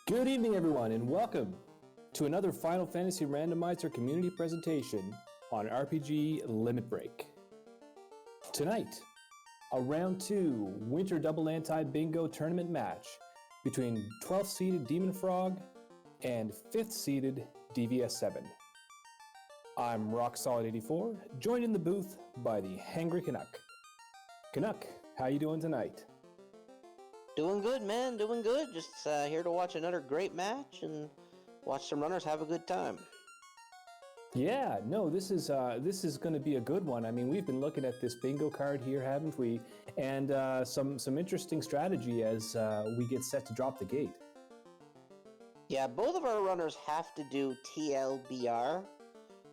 Good evening, everyone, and welcome to another Final Fantasy Randomizer community presentation on RPG Limit Break. Tonight, a round 2 Winter Double Anti-Bingo tournament match between 12th-seeded Dem0nfr0g and 5th-seeded DVS7. I'm RockSolid84, joined in the booth by the Hangry Canuck. Canuck, how you doing tonight? Doing good, man. Doing good. Just here to watch another great match and watch some runners have a good time. Yeah, no, this is going to be a good one. I mean, we've been looking at this bingo card here, haven't we? And some interesting strategy as we get set to drop the gate. Yeah, both of our runners have to do TLBR.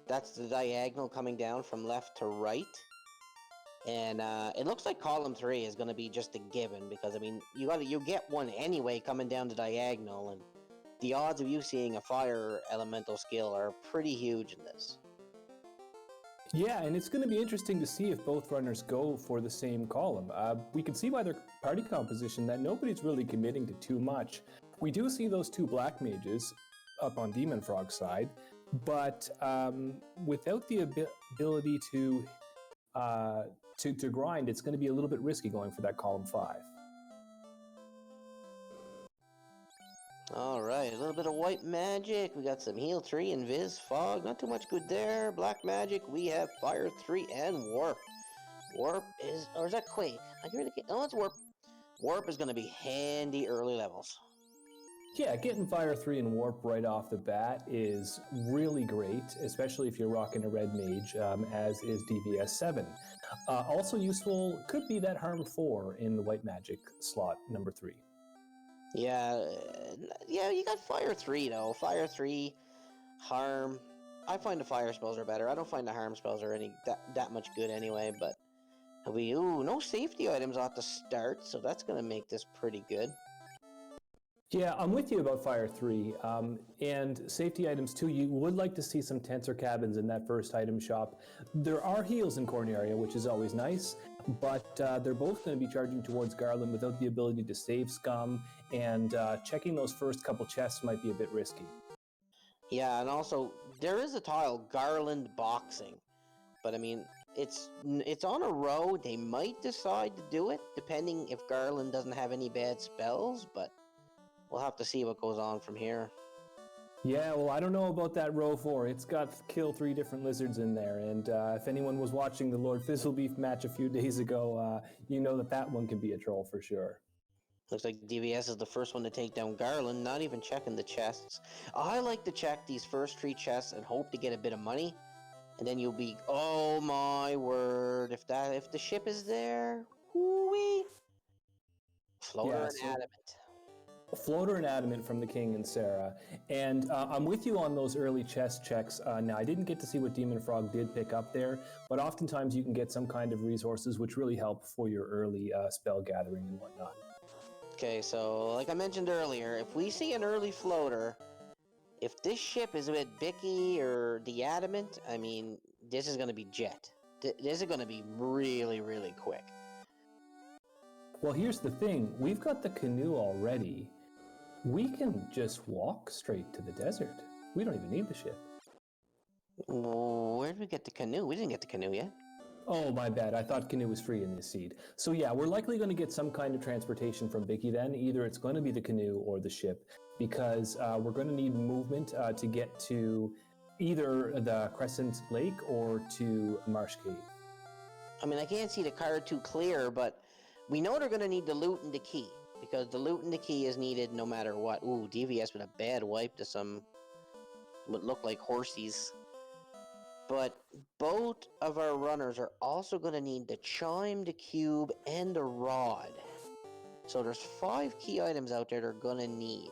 That's the diagonal coming down from left to right. And it looks like column 3 is going to be just a given because, I mean, you get one anyway coming down the diagonal, and the odds of you seeing a fire elemental skill are pretty huge in this. Yeah, and it's going to be interesting to see if both runners go for the same column. We can see by their party composition that nobody's really committing to too much. We do see those two black mages up on Dem0nfr0g's side, but without the ability to grind, it's going to be a little bit risky going for that column 5. Alright, a little bit of white magic. We got some heal 3 and Viz Fog. Not too much good there. Black magic, we have fire 3 and warp. Warp is, or is that quake? I really can't. Oh, it's warp. Warp is going to be handy early levels. Yeah, getting fire 3 and warp right off the bat is really great, especially if you're rocking a red mage, as is DVS7. Also useful could be that harm 4 in the white magic slot number 3. Yeah, you got fire 3 though. Fire 3, harm. I find the fire spells are better. I don't find the harm spells are that much good anyway, but no safety items off the start, so that's going to make this pretty good. Yeah, I'm with you about Fire 3, and safety items too. You would like to see some tensor cabins in that first item shop. There are heals in Corneria, which is always nice, but they're both going to be charging towards Garland without the ability to save Scum, and checking those first couple chests might be a bit risky. Yeah, and also, there is a tile, Garland Boxing, but I mean, it's on a row. They might decide to do it, depending if Garland doesn't have any bad spells, but we'll have to see what goes on from here. Yeah, well, I don't know about that row 4. It's got kill 3 different lizards in there, and if anyone was watching the Lord Fizzlebeef match a few days ago, you know that one can be a troll for sure. Looks like DVS is the first one to take down Garland, not even checking the chests. I like to check these first 3 chests and hope to get a bit of money, and then you'll be, oh my word, if the ship is there, whoo-wee. Floater and adamant. Floater and adamant from the King and Sarah, and I'm with you on those early chest checks. Now, I didn't get to see what Dem0nfr0g did pick up there, but oftentimes you can get some kind of resources which really help for your early spell gathering and whatnot. Okay, so like I mentioned earlier, if we see an early floater, if this ship is with Bicky or the adamant, I mean, this is going to be jet. This is going to be really, really quick. Well, here's the thing. We've got the canoe already. We can just walk straight to the desert. We don't even need the ship. Where did we get the canoe? We didn't get the canoe yet. Oh, my bad. I thought canoe was free in this seed. So yeah, we're likely going to get some kind of transportation from Bicky then. Either it's going to be the canoe or the ship, because we're going to need movement to get to either the Crescent Lake or to Marsh Cave. I mean, I can't see the card too clear, but we know they're going to need the loot and the key, because the loot and the key is needed no matter what. Ooh, DVS with a bad wipe to some what look like horsies. But both of our runners are also going to need the chime, the cube, and the rod. So there's 5 key items out there they're going to need.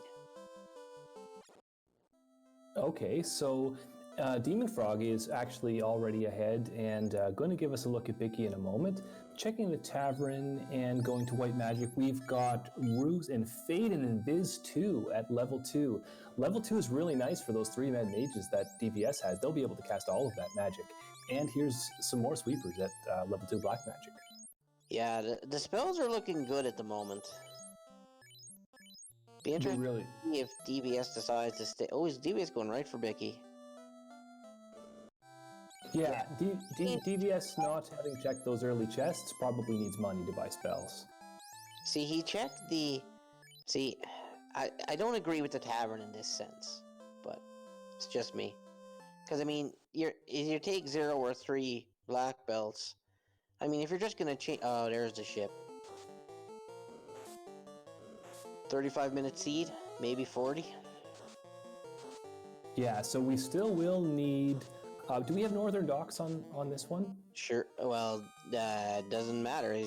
Okay, so Dem0nfr0g is actually already ahead and going to give us a look at Bicky in a moment. Checking the tavern and going to white magic, we've got Ruse and Faden and Viz 2 at level 2. Level 2 is really nice for those 3 mad mages that DVS has. They'll be able to cast all of that magic. And here's some more sweepers at level 2 black magic. Yeah, the spells are looking good at the moment. Be interesting really, to see if DVS decides to stay. Oh, is DVS going right for Bicky? yeah. DVS not having checked those early chests probably needs money to buy spells. See, he checked the... See, I don't agree with the tavern in this sense, but it's just me. Because, I mean, if you take 0 or 3 black belts, I mean, if you're just going to change... Oh, there's the ship. 35-minute seed, maybe 40. Yeah, so we still will need... do we have northern docks on this one? Sure. Well, doesn't matter.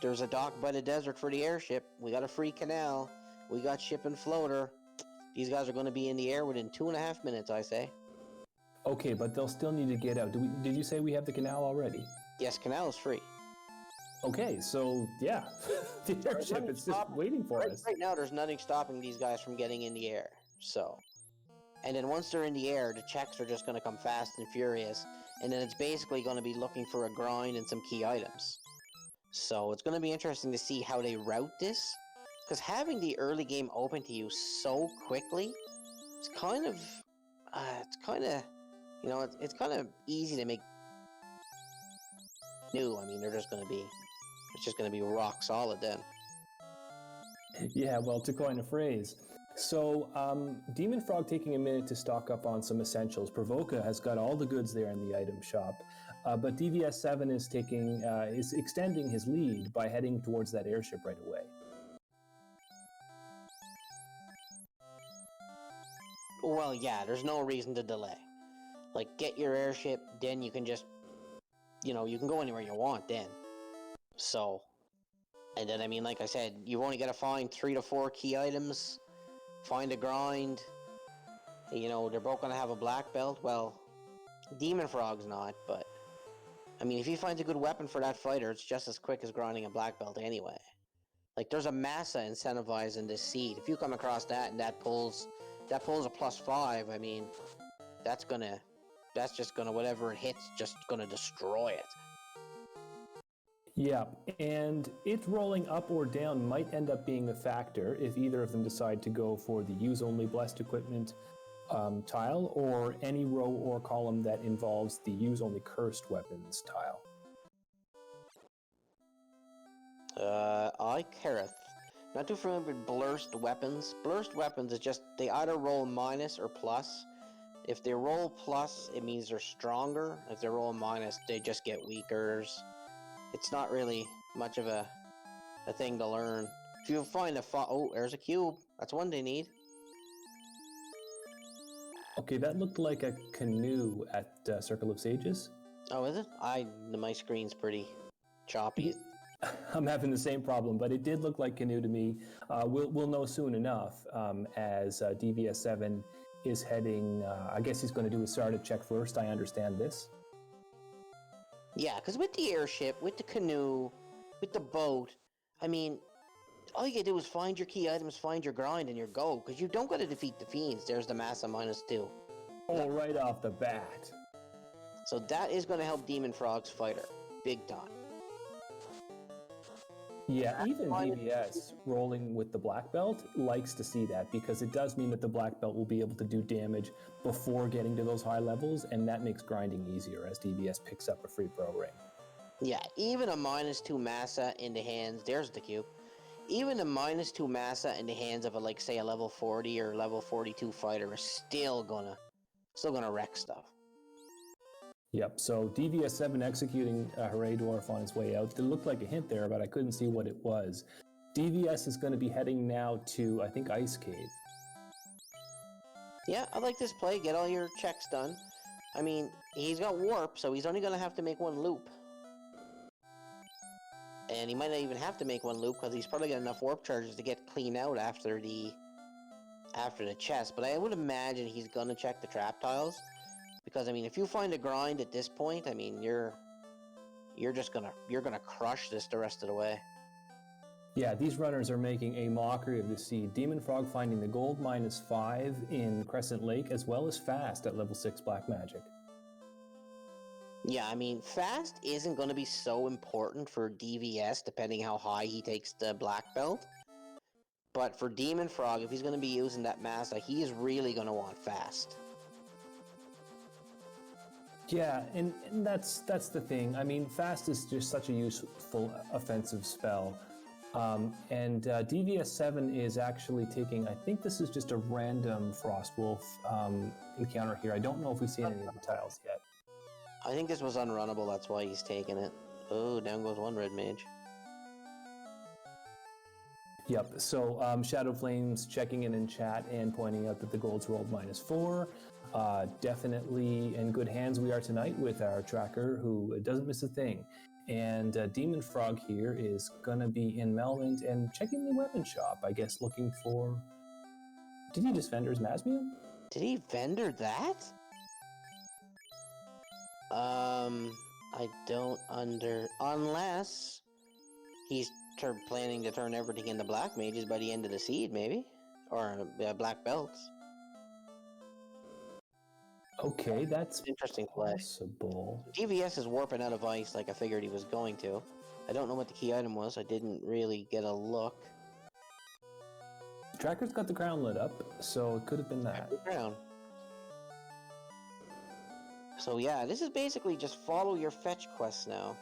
There's a dock by the desert for the airship. We got a free canal. We got ship and floater. These guys are going to be in the air within 2.5 minutes, I say. Okay, but they'll still need to get out. Did you say we have the canal already? Yes, canal is free. Okay, so yeah, the airship is just waiting for us. Right now, there's nothing stopping these guys from getting in the air. So, and then once they're in the air, the checks are just going to come fast and furious. And then it's basically going to be looking for a grind and some key items. So it's going to be interesting to see how they route this. Because having the early game open to you so quickly, it's kind of, you know, it's kind of easy to make new. I mean, it's just going to be rock solid then. Yeah, well, to coin a phrase. So, Dem0nfr0g taking a minute to stock up on some essentials. Provoca has got all the goods there in the item shop, but DVS7 is extending his lead by heading towards that airship right away. Well, yeah, there's no reason to delay. Like, get your airship, then you can just, you know, you can go anywhere you want then. So, and then, I mean, like I said, you've only got to find 3 to 4 key items, find a grind. You know, they're both going to have a black belt. Well, Dem0nfr0g's not, but, I mean, if he finds a good weapon for that fighter, it's just as quick as grinding a black belt anyway. Like, there's a massa incentivized in this seed. If you come across that and that pulls a +5, I mean, that's just gonna, whatever it hits, just gonna destroy it. Yeah, and it rolling up or down might end up being a factor if either of them decide to go for the use only blessed equipment tile or any row or column that involves the use only cursed weapons tile. I careth. Not too familiar with blurst weapons. Blurst weapons is just, they either roll minus or plus. If they roll plus, it means they're stronger. If they roll minus, they just get weaker. It's not really much of a thing to learn. If you find oh, there's a cube. That's one they need. Okay, that looked like a canoe at Circle of Sages. Oh, is it? My screen's pretty choppy. I'm having the same problem, but it did look like canoe to me. We'll know soon enough as DVS7 is heading. I guess he's going to do his startup check first. I understand this. Yeah, because with the airship, with the canoe, with the boat, I mean, all you gotta do is find your key items, find your grind, and your go. Because you don't gotta defeat the fiends. There's the massa -2. Oh, right off the bat. So that is going to help Dem0nfr0g's fighter big time. Yeah, even DVS rolling with the black belt likes to see that because it does mean that the black belt will be able to do damage before getting to those high levels, and that makes grinding easier as DVS picks up a free pro ring. Yeah, even a -2 massa in the hands, there's the cube. Even a -2 massa in the hands of like say a level 40 or level 42 fighter is still gonna wreck stuff. Yep, so DVS7 executing Hooray Dwarf on his way out. There looked like a hint there, but I couldn't see what it was. DVS is going to be heading now to, I think, Ice Cave. Yeah, I like this play. Get all your checks done. I mean, he's got warp, so he's only going to have to make one loop. And he might not even have to make one loop because he's probably got enough warp charges to get clean out after the chest. But I would imagine he's going to check the trap tiles. Because, I mean, if you find a grind at this point, I mean, you're gonna crush this the rest of the way. Yeah, these runners are making a mockery of the seed. Dem0nfr0g finding the gold -5 in Crescent Lake, as well as fast at level 6 Black Magic. Yeah, I mean, fast isn't going to be so important for DVS, depending how high he takes the black belt. But for Dem0nfr0g, if he's going to be using that Massa, he is really going to want fast. Yeah, and that's the thing. I mean, fast is just such a useful offensive spell. And DVS7 is actually taking, I think this is just a random Frostwolf encounter here. I don't know if we've seen any of the tiles yet. I think this was unrunnable, that's why he's taking it. Oh, down goes one red mage. Yep, so Shadow Flames checking in chat and pointing out that the gold's rolled -4. Definitely in good hands we are tonight with our tracker, who doesn't miss a thing. And Dem0nfr0g here is gonna be in Melvin and checking the weapon shop, I guess, looking for... Did he just vendor his Masmium? Did he vendor that? I don't unless he's planning to turn everything into black mages by the end of the seed, maybe? Or black belts. Okay, that's Interesting play. possible. DVS is warping out of ice like I figured he was going to. I don't know what the key item was. I didn't really get a look. Tracker's got the crown lit up, so it could have been that. Crown. So yeah, this is basically just follow your fetch quests now.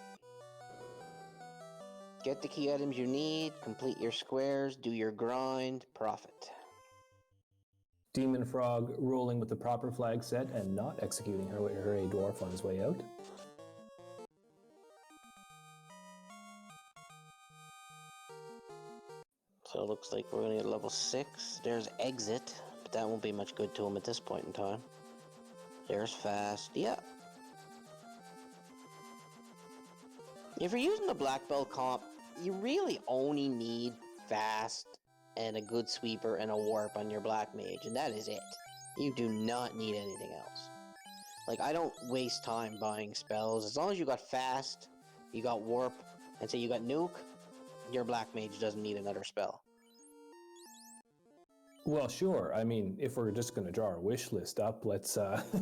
Get the key items you need, complete your squares, do your grind, profit. Dem0nfr0g rolling with the proper flag set and not executing her A dwarf on his way out. So it looks like we're gonna get a level 6. There's exit, but that won't be much good to him at this point in time. There's fast, yeah. If you're using the black belt comp, you really only need fast and a good sweeper and a warp on your black mage, and that is it. You do not need anything else. Like, I don't waste time buying spells. As long as you got fast, you got warp, and say you got nuke, your black mage doesn't need another spell. Well, sure. I mean, if we're just going to draw our wish list up, let's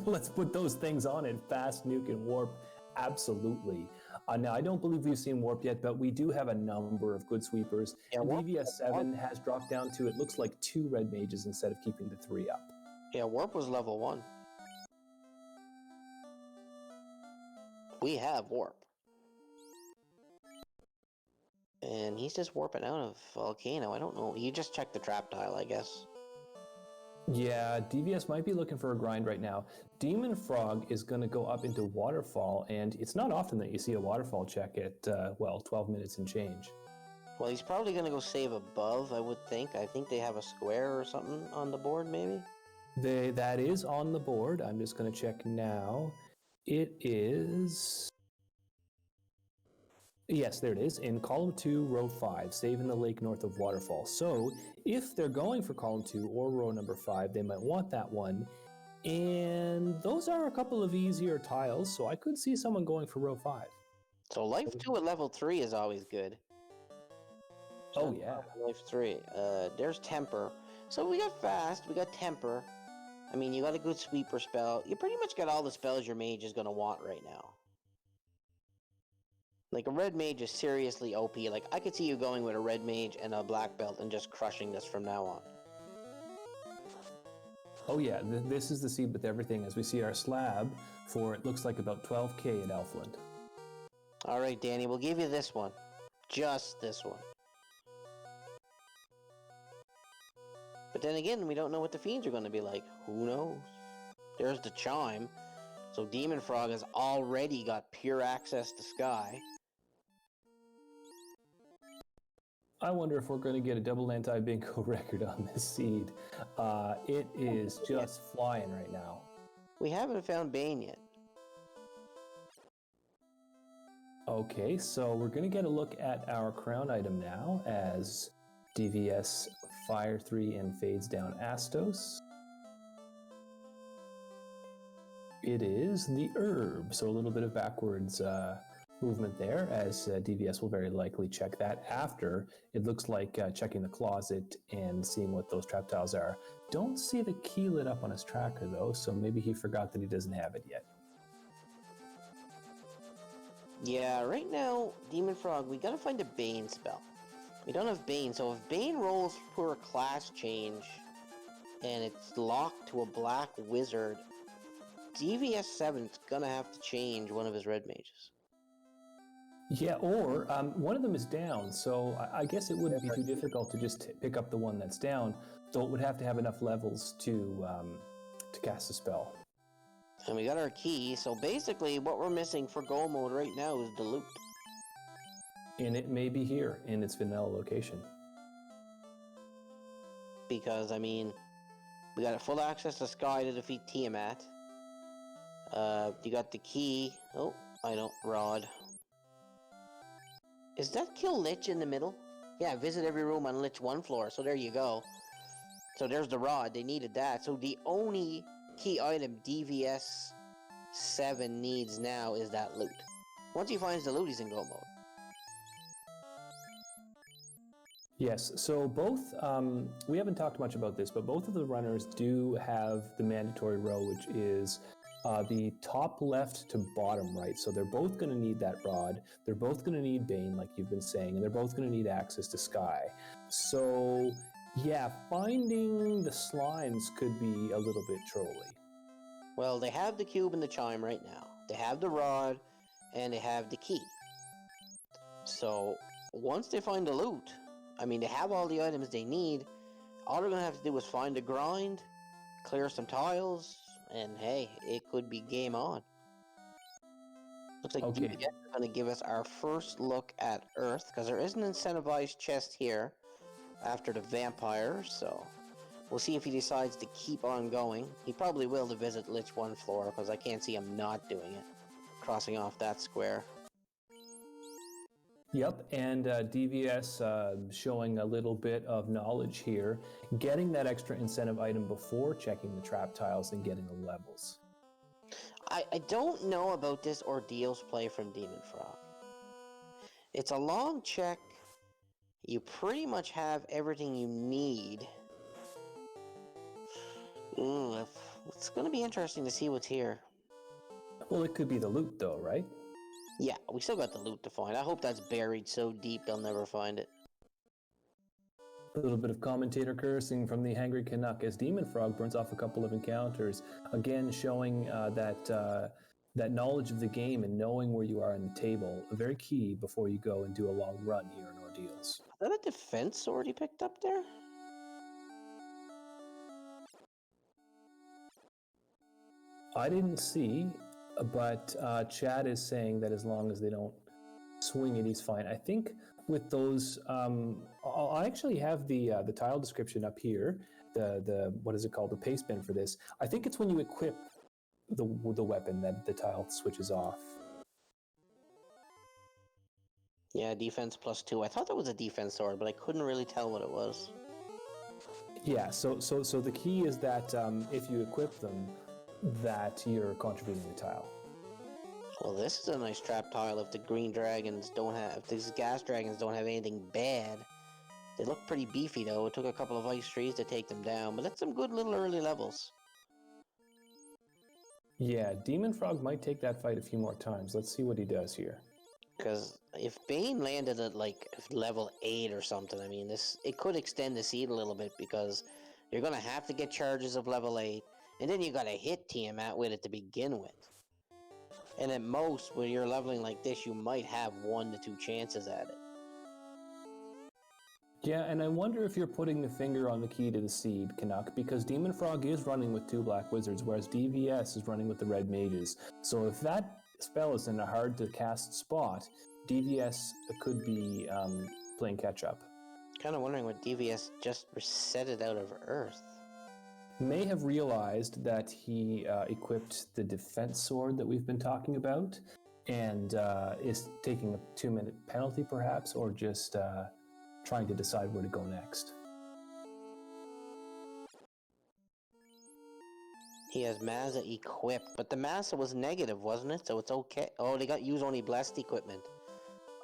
let's put those things on it. Fast, nuke, and warp, absolutely. Now, I don't believe we've seen warp yet, but we do have a number of good sweepers. Yeah, and DVS7 has dropped down to, it looks like 2 red mages instead of keeping the 3 up. Yeah, warp was level 1. We have warp. And he's just warping out of Volcano. I don't know. You just checked the trap tile, I guess. Yeah, DVS might be looking for a grind right now. Dem0nfr0g is going to go up into Waterfall, and it's not often that you see a Waterfall check at, well, 12 minutes and change. Well, he's probably going to go save above, I would think. I think they have a square or something on the board, maybe? That is on the board. I'm just going to check now. It is... Yes, there it is, in column 2, row 5, save in the lake north of Waterfall. So, if they're going for column 2 or row number 5, they might want that one. And those are a couple of easier tiles, so I could see someone going for row 5. So life 2 at level 3 is always good. Oh, yeah. Life 3. There's Temper. So we got Fast, we got Temper. I mean, you got a good sweeper spell. You pretty much got all the spells your mage is going to want right now. Like, a red mage is seriously OP. Like, I could see you going with a red mage and a black belt and just crushing this from now on. Oh yeah, this is the seed with everything as we see our slab for, it looks like about 12k at Elfland. Alright, Danny, we'll give you this one. Just this one. But then again, we don't know what the fiends are going to be like. Who knows? There's the Chime. So Dem0nfr0g has already got pure access to Sky. I wonder if we're going to get a double anti-bingo record on this seed. It is just flying right now. We haven't found Bane yet. Okay, so we're going to get a look at our crown item now as DVS Fire 3 and fades down Astos. It is the herb, so a little bit of backwards movement there, as DVS will very likely check that after. It looks like checking the closet and seeing what those trap tiles are. Don't see the key lit up on his tracker though, so maybe he forgot that he doesn't have it yet. Yeah, right now, Dem0nfr0g, we gotta find a Bane spell. We don't have Bane, so if Bane rolls for a class change and it's locked to a black wizard, DVS7's gonna have to change one of his red mages. Yeah, or one of them is down, so I guess it wouldn't be too difficult to just pick up the one that's down, though it would have to have enough levels to cast a spell. And we got our key, so basically what we're missing for goal mode right now is the loot. And it may be here in its vanilla location. Because, I mean, we got full access to Sky to defeat Tiamat. You got the key. Oh, I don't. Rod. Is that kill Lich in the middle? Yeah, visit every room on Lich 1 floor, so there you go. So there's the rod, they needed that. So the only key item DVS7 needs now is that loot. Once he finds the loot, he's in go mode. Yes, so both, we haven't talked much about this, but both of the runners do have the mandatory row, which is the top left to bottom right. So they're both going to need that rod. They're both going to need Bane, like you've been saying, and they're both going to need access to Sky. So, yeah, finding the slimes could be a little bit trolly. Well, they have the cube and the chime right now. They have the rod, and they have the key. So, once they find the loot, I mean, they have all the items they need. All they're going to have to do is find a grind, clear some tiles, and hey, it could be game on. Looks like DVS is going to give us our first look at Earth, because there is an incentivized chest here after the vampire, so we'll see if he decides to keep on going. He probably will to visit Lich 1 floor, because I can't see him not doing it, crossing off that square. Yep, and DVS showing a little bit of knowledge here, getting that extra incentive item before checking the trap tiles and getting the levels. I don't know about this Ordeals play from Dem0nfr0g. It's a long check. You pretty much have everything you need. Ooh, it's going to be interesting to see what's here. Well, it could be the loot though, right? Yeah, we still got the loot to find. I hope that's buried so deep they'll never find it. A little bit of commentator cursing from the Hangry Canuck as Dem0nfr0g burns off a couple of encounters, again showing that knowledge of the game and knowing where you are on the table, very key before you go and do a long run here in Ordeals. Is that a defense sword he picked up there? I didn't see, but Chad is saying that as long as they don't swing it, he's fine. I think with those, I actually have the tile description up here. The what is it called? The paste bin for this. I think it's when you equip the weapon that the tile switches off. Yeah, defense +2. I thought that was a defense sword, but I couldn't really tell what it was. Yeah. So the key is that if you equip them, that you're contributing the tile. Well, this is a nice trap tile if the green dragons don't have... If these gas dragons don't have anything bad. They look pretty beefy, though. It took a couple of ice trees to take them down, but that's some good little early levels. Yeah, Dem0nfr0g might take that fight a few more times. Let's see what he does here. Because if Bane landed at, like, level 8 or something, I mean, it could extend the seed a little bit, because you're going to have to get charges of level 8, and then you got to hit Tiamat with it to begin with. And at most, when you're leveling like this, you might have 1 to 2 chances at it. Yeah, and I wonder if you're putting the finger on the key to the seed, Canuck, because Dem0nfr0g is running with 2 black wizards, whereas DVS is running with the red mages. So if that spell is in a hard-to-cast spot, DVS could be playing catch-up. Kind of wondering what DVS just reset it out of Earth. May have realized that he equipped the defense sword that we've been talking about, and is taking a 2-minute penalty perhaps, or just trying to decide where to go next. He has Massa equipped, but the Massa was negative, wasn't it? So it's okay. Oh, they got use only blessed equipment.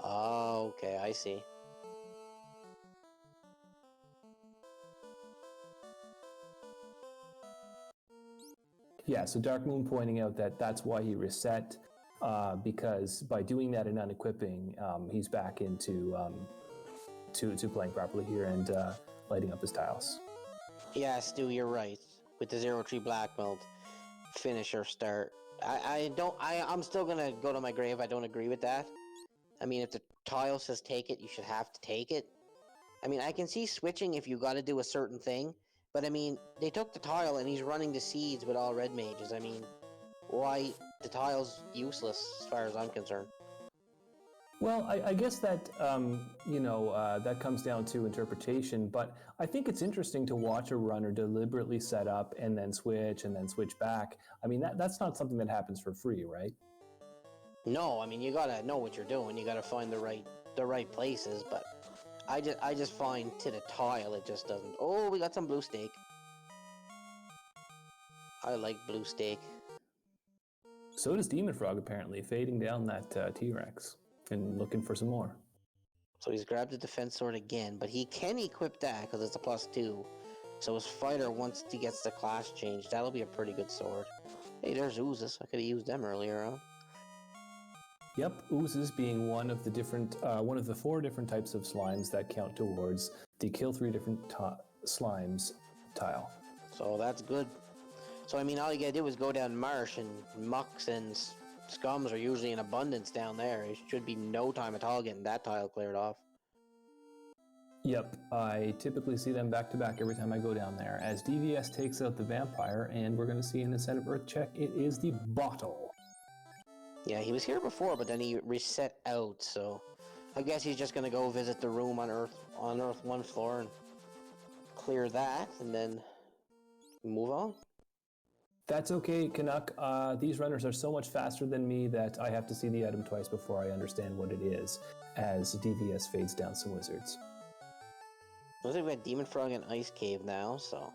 Oh, okay, I see. Yeah, so Dark Moon pointing out that that's why he reset, because by doing that and unequipping, he's back into to playing properly here and lighting up his tiles. Yeah, Stu, you're right. With the 0-3 black belt, finish or start. I'm still gonna go to my grave. I don't agree with that. I mean, if the tile says take it, you should have to take it. I mean, I can see switching if you got to do a certain thing, but I mean, they took the tile and he's running the seeds with all red mages. I mean, why? The tile's useless as far as I'm concerned. Well, I guess that, that comes down to interpretation, but I think it's interesting to watch a runner deliberately set up and then switch back. I mean, that's not something that happens for free, right? No, I mean, you gotta know what you're doing. You gotta find the right places, but I just find to the tile it just doesn't. Oh, we got some blue steak. I like blue steak. So does Dem0nfr0g, apparently, fading down that T-Rex and looking for some more. So he's grabbed the defense sword again, but he can equip that because it's a +2. So his fighter, once he gets the class changed, that'll be a pretty good sword. Hey, there's oozes. I could have used them earlier on. Yep, oozes being one of the 4 different types of slimes that count towards the kill 3 different slimes tile. So that's good. So I mean, all you gotta do is go down marsh, and mucks and scums are usually in abundance down there. It should be no time at all getting that tile cleared off. Yep, I typically see them back to back every time I go down there. As DVS takes out the vampire, and we're going to see an incentive earth check, it is the bottle. Yeah, he was here before, but then he reset out, so I guess he's just going to go visit the room on Earth 1 floor and clear that, and then move on. That's okay, Canuck. These runners are so much faster than me that I have to see the item twice before I understand what it is, as DVS fades down some wizards. Looks like we got Dem0nfr0g and Ice Cave now, so...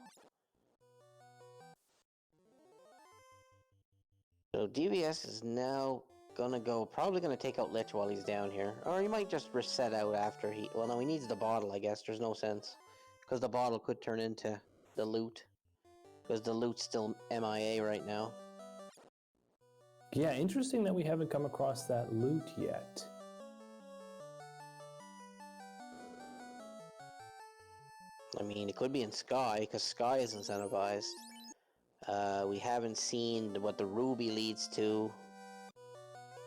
So DVS is now probably gonna take out Lich while he's down here. Or he might just reset out after he... Well, no, he needs the bottle, I guess. There's no sense. Because the bottle could turn into the loot. Because the loot's still MIA right now. Yeah, interesting that we haven't come across that loot yet. I mean, it could be in Sky, because Sky is incentivized. We haven't seen what the Ruby leads to.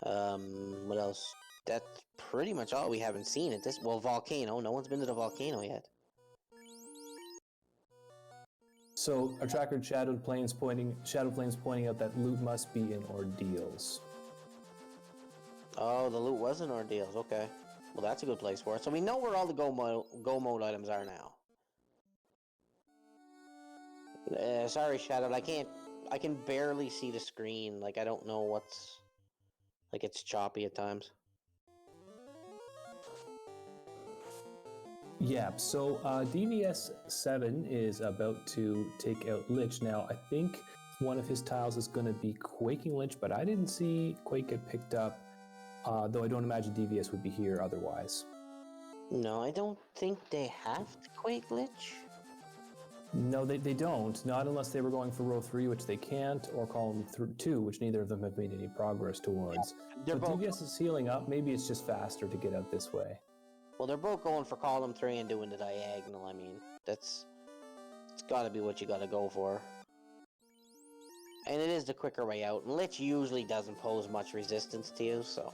What else? That's pretty much all we haven't seen at this... Well, Volcano. No one's been to the Volcano yet. So, our tracker Shadowed Plains pointing out that loot must be in Ordeals. Oh, the loot was in Ordeals. Okay. Well, that's a good place for it. So we know where all the go mode items are now. Sorry, Shadowed. I can barely see the screen. Like, I don't know what's... Like, it's choppy at times. Yeah, so DVS7 is about to take out Lich. Now, I think one of his tiles is going to be Quaking Lich, but I didn't see Quake get picked up, though I don't imagine DVS would be here otherwise. No, I don't think they have to Quake Lich. No, they don't. Not unless they were going for row 3, which they can't, or column 2, which neither of them have made any progress towards. Yeah, but DVS is healing up. Maybe it's just faster to get out this way. Well, they're both going for column 3 and doing the diagonal. I mean, it's got to be what you got to go for. And it is the quicker way out. And Lich usually doesn't pose much resistance to you, so...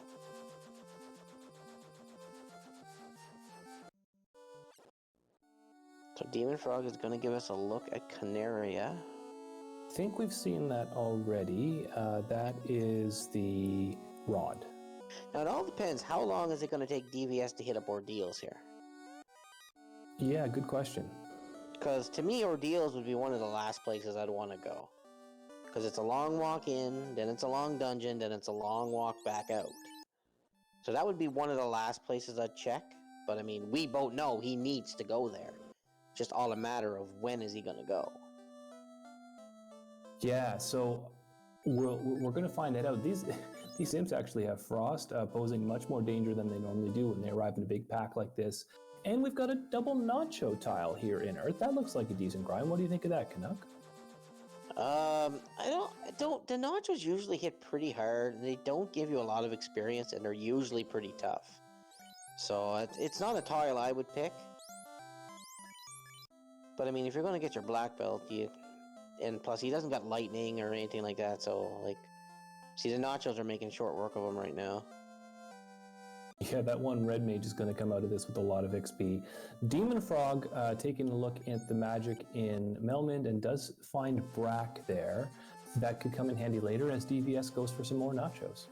So Dem0nfr0g is going to give us a look at Canaria. I think we've seen that already. That is the Rod. Now, it all depends. How long is it going to take DVS to hit up Ordeals here? Yeah, good question. Because to me, Ordeals would be one of the last places I'd want to go. Because it's a long walk in, then it's a long dungeon, then it's a long walk back out. So that would be one of the last places I'd check. But I mean, we both know he needs to go there. Just all a matter of when is he going to go. Yeah, so we're going to find that out. These imps actually have frost, posing much more danger than they normally do when they arrive in a big pack like this. And we've got a double nacho tile here in Earth. That looks like a decent grind. What do you think of that, Canuck? The nachos usually hit pretty hard, and they don't give you a lot of experience, and they're usually pretty tough. So it's not a tile I would pick. But I mean, if you're gonna get your black belt, and plus he doesn't got lightning or anything like that, so like, see, the nachos are making short work of him right now. Yeah, that one red mage is going to come out of this with a lot of XP. Dem0nfr0g taking a look at the magic in Melmond and does find Brack there. That could come in handy later as DVS goes for some more nachos.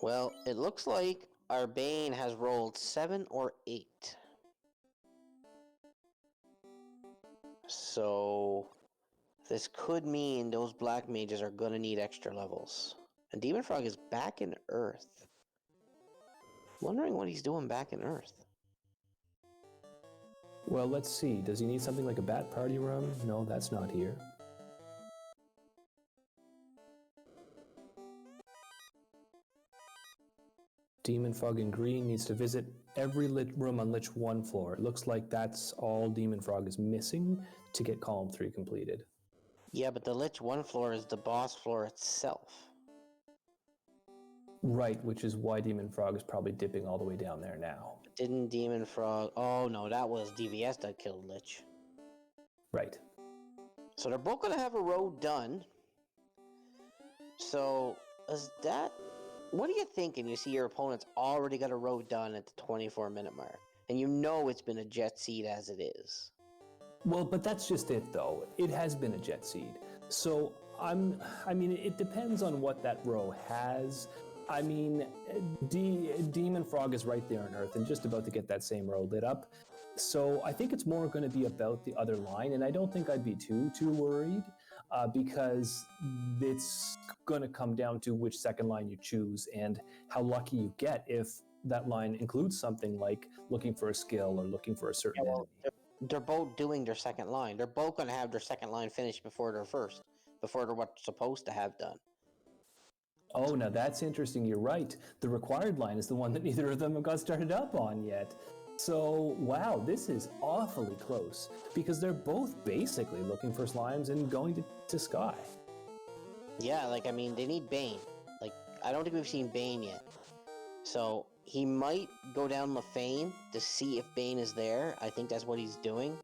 Well, it looks like our Bane has rolled 7 or 8. So this could mean those black mages are going to need extra levels. And Dem0nfr0g is back in Earth. Wondering what he's doing back in Earth. Well, let's see. Does he need something like a bat party room? No, that's not here. Dem0nfr0g in green needs to visit every room on Lich 1 floor. It looks like that's all Dem0nfr0g is missing to get column 3 completed. Yeah, but the Lich 1 floor is the boss floor itself. Right, which is why Dem0nfr0g is probably dipping all the way down there now. Didn't Dem0nfr0g... Oh, no, that was DVS that killed Lich. Right. So they're both going to have a road done. So, is that... What are you thinking? You see your opponent's already got a road done at the 24-minute mark. And you know it's been a jet seed as it is. Well, but that's just it, though. It has been a jet seed. So, I mean, it depends on what that row has. I mean, Dem0nfr0g is right there on Earth and just about to get that same row lit up. So I think it's more going to be about the other line, and I don't think I'd be too worried because it's going to come down to which second line you choose and how lucky you get if that line includes something like looking for a skill or looking for a certain enemy. They're both doing their second line. They're both going to have their second line finished before their first, before they're what's supposed to have done. Oh, now that's interesting. You're right. The required line is the one that neither of them have got started up on yet. So, wow, this is awfully close because they're both basically looking for slimes and going to Sky. Yeah, like, I mean, they need Bane. Like, I don't think we've seen Bane yet. So, he might go down Lefane to see if Bane is there. I think that's what he's doing.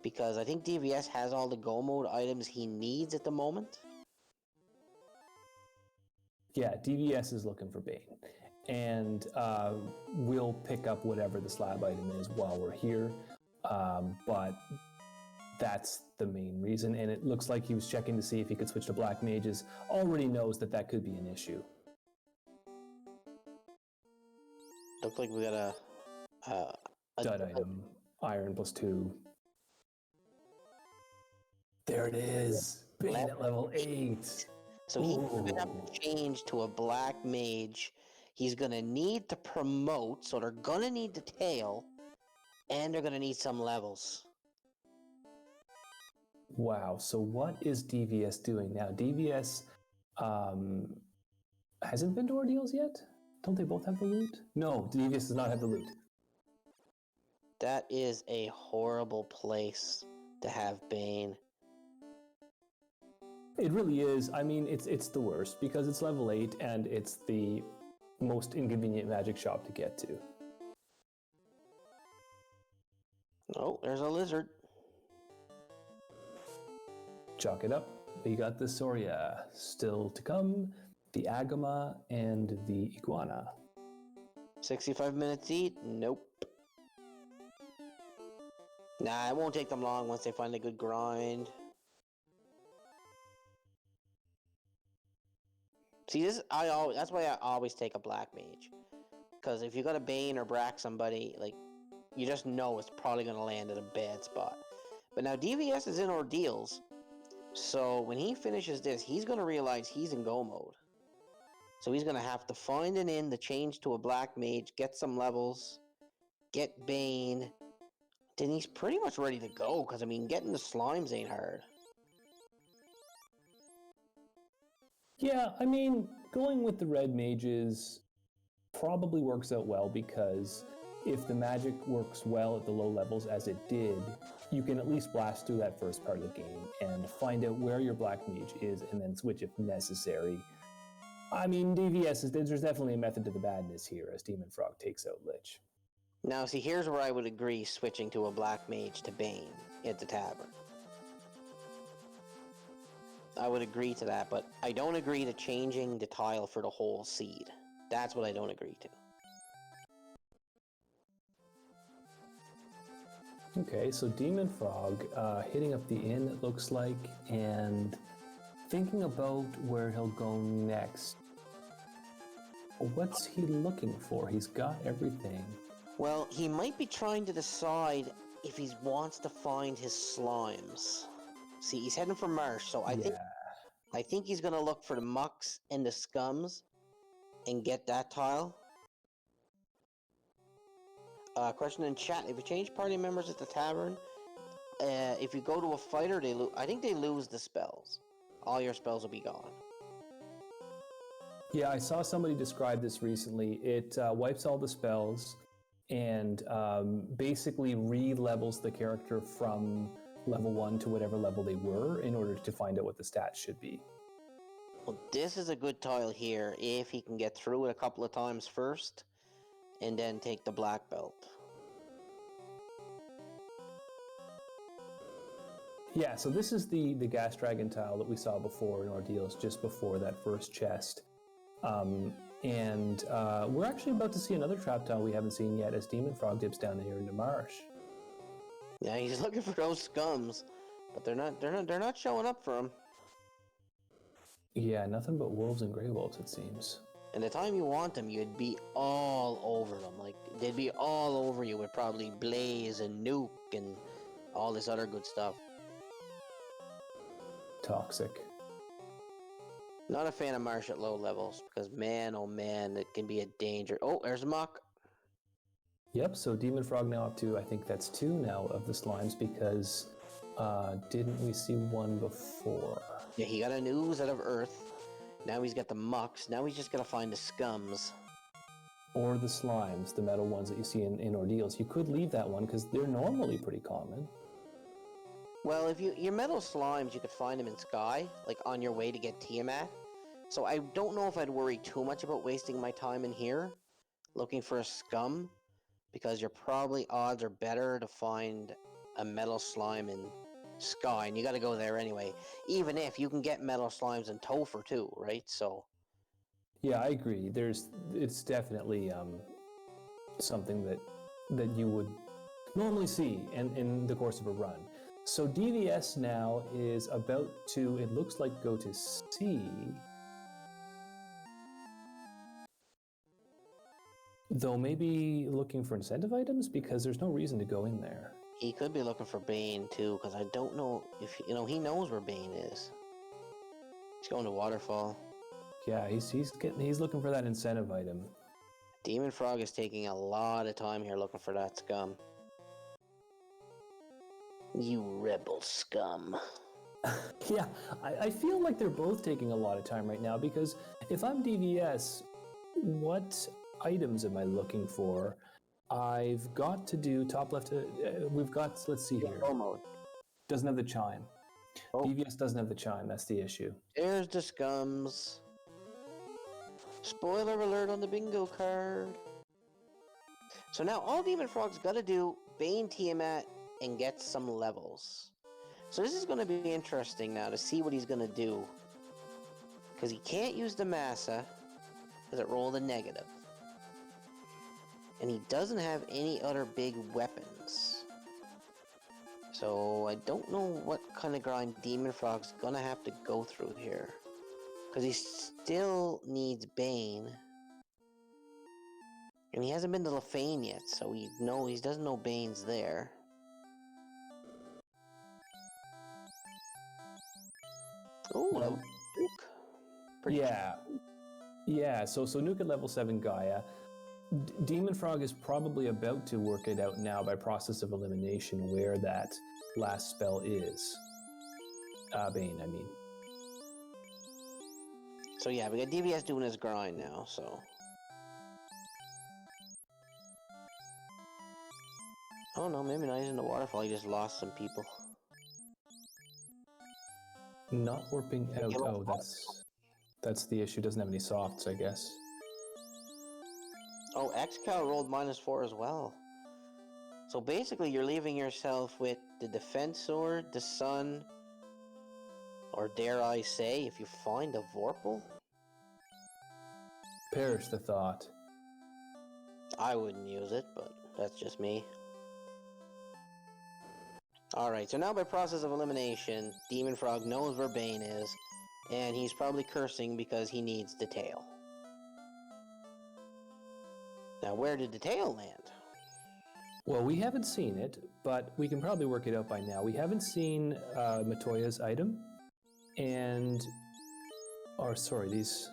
Because I think DVS has all the go mode items he needs at the moment. Yeah, DVS is looking for Bane. And we'll pick up whatever the slab item is while we're here. But that's the main reason. And it looks like he was checking to see if he could switch to black mages. Already knows that that could be an issue. Looks like we got a Dud item, iron +2. There it is. Bane at level 8. So he's going to have to change to a black mage. He's going to need to promote, so they're going to need the tail, and they're going to need some levels. Wow, so what is DVS doing now? DVS hasn't been to Ordeals yet? Don't they both have the loot? No, DVS does not have the loot. That is a horrible place to have Bane. It really is. I mean, it's the worst because it's level 8 and it's the most inconvenient magic shop to get to. Oh, there's a lizard. Chalk it up. We got the Soria still to come, the Agama, and the Iguana. 65 minutes each? Nope. Nah, it won't take them long once they find a good grind. See, that's why I always take a black mage. Because if you got a Bane or Brack somebody, like, you just know it's probably going to land at a bad spot. But now DVS is in Ordeals, so when he finishes this, he's going to realize he's in go mode. So he's going to have to find an inn to change to a black mage, get some levels, get Bane. Then he's pretty much ready to go, because, I mean, getting the slimes ain't hard. Yeah, I mean, going with the red mages probably works out well because if the magic works well at the low levels as it did, you can at least blast through that first part of the game and find out where your black mage is and then switch if necessary. I mean, DVS is there's definitely a method to the madness here as Dem0nfr0g takes out Lich. Now, see, here's where I would agree switching to a Black Mage to Bane at the Tavern. I would agree to that, but I don't agree to changing the tile for the whole seed. That's what I don't agree to. Okay, so Dem0nfr0g hitting up the inn, it looks like, and thinking about where he'll go next. What's he looking for? He's got everything. Well, he might be trying to decide if he wants to find his slimes. See, he's heading for Marsh, so I think he's gonna look for the mucks and the scums and get that tile. Question in chat: if you change party members at the tavern, if you go to a fighter, I think they lose the spells. All your spells will be gone. Yeah, I saw somebody describe this recently. It wipes all the spells and basically re-levels the character from level 1 to whatever level they were in order to find out what the stats should be. Well, this is a good tile here if he can get through it a couple of times first and then take the black belt. Yeah, so this is the gas dragon tile that we saw before in Ordeals, just before that first chest. And we're actually about to see another trap tile we haven't seen yet as Dem0nfr0g dips down here into Marsh. Yeah, he's looking for those scums, but they're not showing up for him. Yeah, nothing but wolves and grey wolves, it seems. And the time you want them, you'd be all over them. Like, they'd be all over you with probably Blaze and Nuke and all this other good stuff. Toxic. Not a fan of Marsh at low levels, because man, oh man, it can be a danger. Oh, there's a muck. Yep, so Dem0nfr0g now up to, I think that's 2 now of the slimes, because didn't we see 1 before? Yeah, he got an ooze out of Earth. Now he's got the mucks. Now he's just gotta find the scums. Or the slimes, the metal ones that you see in Ordeals. You could leave that one, because they're normally pretty common. Well, if your metal slimes, you could find them in Sky, like on your way to get Tiamat. So I don't know if I'd worry too much about wasting my time in here, looking for a scum, because your probably odds are better to find a metal slime in Sky, and you gotta go there anyway. Even if you can get metal slimes in Topher too, right? So. Yeah, I agree. It's definitely something that you would normally see in the course of a run. So DVS now is about to, it looks like, go to C. Though maybe looking for incentive items, because there's no reason to go in there. He could be looking for Bane too, because I don't know if, he knows where Bane is. He's going to Waterfall. Yeah, he's looking for that incentive item. Dem0nfr0g is taking a lot of time here looking for that scum. You rebel scum. Yeah, I feel like they're both taking a lot of time right now, because if I'm DVS, what items am I looking for? I've got to do top left. We've got, let's see here. Mode. Doesn't have the chime. Oh. DVS doesn't have the chime. That's the issue. There's the scums. Spoiler alert on the bingo card. So now all Dem0nfr0g's got to do Bane Tiamat and get some levels. So this is going to be interesting now to see what he's going to do. Because he can't use the Massa, because it rolled a negative. And he doesn't have any other big weapons. So I don't know what kind of grind Dem0nfr0g's going to have to go through here. Because he still needs Bane. And he hasn't been to Lefane yet, so he doesn't know Bane's there. Ooh, Nuke. Yeah, so Nuke at level 7 Gaia. Dem0nfr0g is probably about to work it out now by process of elimination where that last spell is. Bane, I mean. So yeah, we got DVS doing his grind now, so. I don't know, maybe not using the waterfall, he just lost some people. Not warping out. Oh, that's... That's the issue. Doesn't have any softs, I guess. Oh, X-Cow rolled -4 as well. So basically, you're leaving yourself with the Defensor, the Sun, or dare I say, if you find a Vorpal? Perish the thought. I wouldn't use it, but that's just me. Alright, so now by process of elimination, Dem0nfr0g knows where Bane is, and he's probably cursing because he needs the tail. Now, where did the tail land? Well, we haven't seen it, but we can probably work it out by now. We haven't seen Matoya's item, and... Or, sorry, these...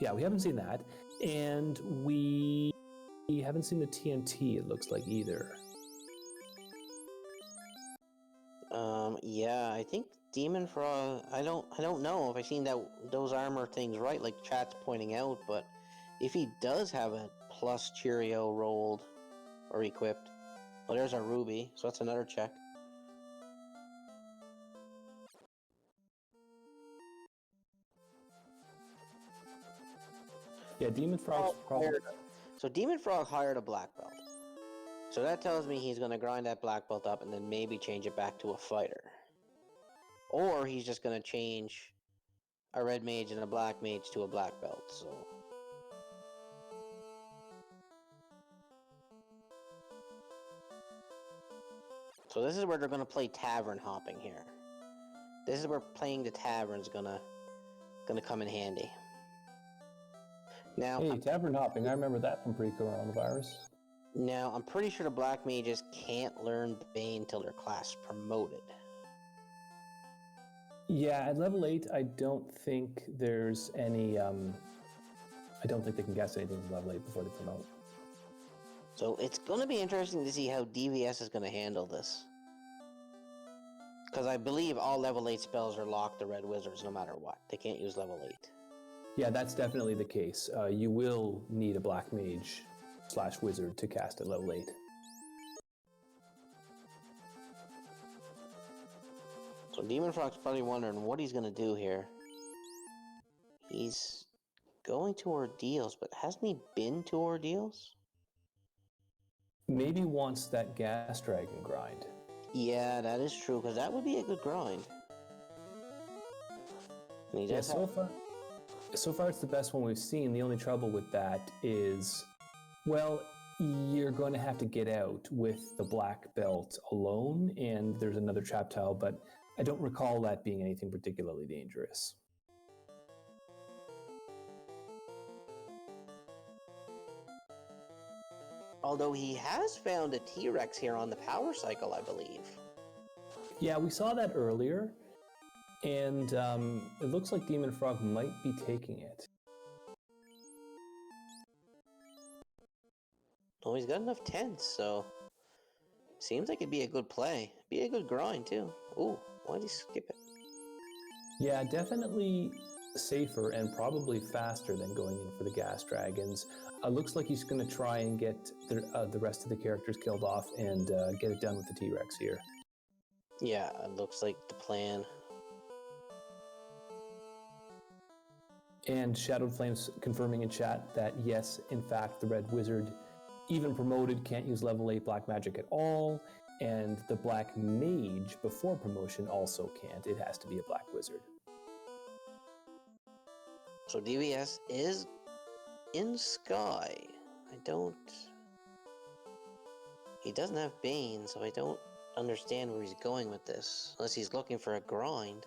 Yeah, we haven't seen that, and we haven't seen the TNT, it looks like, either. Yeah, I think Dem0nfr0g, I don't know if I've seen those armor things right, like chat's pointing out, but if he does have a plus Cheerio rolled or equipped, well, there's our Ruby, so that's another check. Yeah, Dem0nfr0g's probably... So Dem0nfr0g hired a black belt. So that tells me he's going to grind that black belt up and then maybe change it back to a fighter. Or he's just going to change a red mage and a black mage to a black belt, so... So this is where they're going to play tavern hopping here. This is where playing the tavern's gonna come in handy. Now, Hey, tavern hopping, I remember that from pre-coronavirus. Now, I'm pretty sure the black mages can't learn Bane until their class promoted. Yeah, at level 8, I don't think there's any, I don't think they can guess anything at level 8 before they promote. So it's going to be interesting to see how DVS is going to handle this. Because I believe all level 8 spells are locked to red wizards no matter what. They can't use level 8. Yeah, that's definitely the case. You will need a black mage / wizard to cast at level 8. So Dem0nfr0g's probably wondering what he's going to do here. He's going to Ordeals, but hasn't he been to Ordeals? Maybe wants that gas dragon grind. Yeah, that is true, because that would be a good grind. And he Yeah, does so far it's the best one we've seen. The only trouble with that is, well, you're going to have to get out with the black belt alone, and there's another trap tile, but I don't recall that being anything particularly dangerous. Although he has found a T-Rex here on the power cycle, I believe. Yeah, we saw that earlier, and it looks like Dem0nfr0g might be taking it. Well, he's got enough tents, so... Seems like it'd be a good play. Be a good grind, too. Ooh, why'd he skip it? Yeah, definitely safer and probably faster than going in for the gas dragons. Looks like he's going to try and get the rest of the characters killed off and get it done with the T-Rex here. Yeah, it looks like the plan. And Shadowed Flames confirming in chat that yes, in fact, the Red Wizard, even promoted, can't use level 8 black magic at all, and the Black Mage before promotion also can't. It has to be a Black Wizard. So DVS is in Sky. He doesn't have Bane, so I don't understand where he's going with this, unless he's looking for a grind.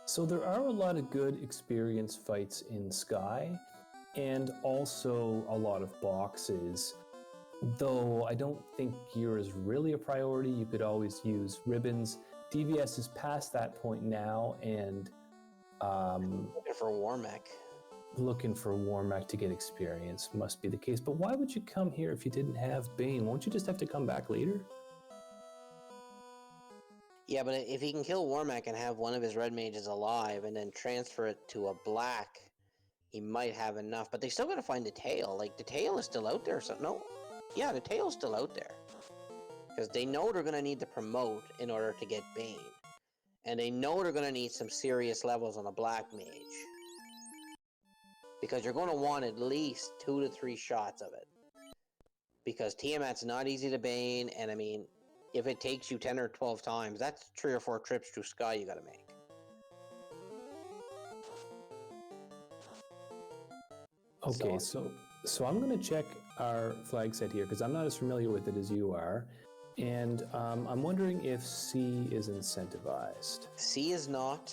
So there are a lot of good experience fights in Sky, and also a lot of boxes. Though I don't think gear is really a priority. You could always use ribbons. DVS is past that point now, and Looking for Warmech. looking for Warmech to get experience must be the case. But why would you come here if you didn't have Bane? Won't you just have to come back later? Yeah, but if he can kill Warmech and have one of his red mages alive and then transfer it to a black, he might have enough. But they still gotta find the tail. Like, the tail is still out there, so no. Yeah, the tail's still out there. Because they know they're gonna need to promote in order to get Bane. And they know they're going to need some serious levels on a black mage. Because you're going to want at least 2 to 3 shots of it. Because Tiamat's not easy to bane, and I mean, if it takes you 10 or 12 times, that's 3 or 4 trips through Sky you gotta make. Okay, so I'm going to check our flag set here, because I'm not as familiar with it as you are. And I'm wondering if C is incentivized. C is not.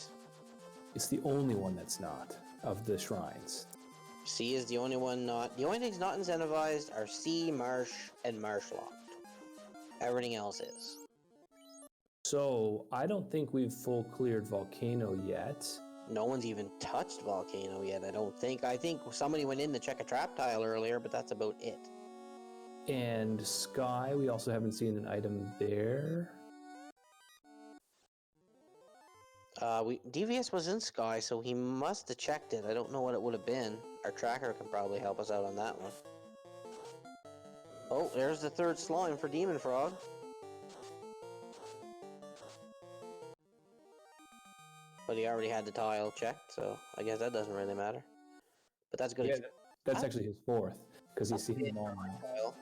It's the only one that's not, of the shrines. C is the only one not. The only things not incentivized are C, Marsh, and Marsh locked. Everything else is. So I don't think we've full cleared Volcano yet. No one's even touched Volcano yet, I don't think. I think somebody went in to check a trap tile earlier, but that's about it. And Sky, we also haven't seen an item there. DVS was in Sky, so he must have checked it. I don't know what it would have been. Our tracker can probably help us out on that one. Oh, there's the 3rd slime for Dem0nfr0g. But he already had the tile checked, so I guess that doesn't really matter. But that's good. Yeah, that's actually his 4th, because he's seen them all.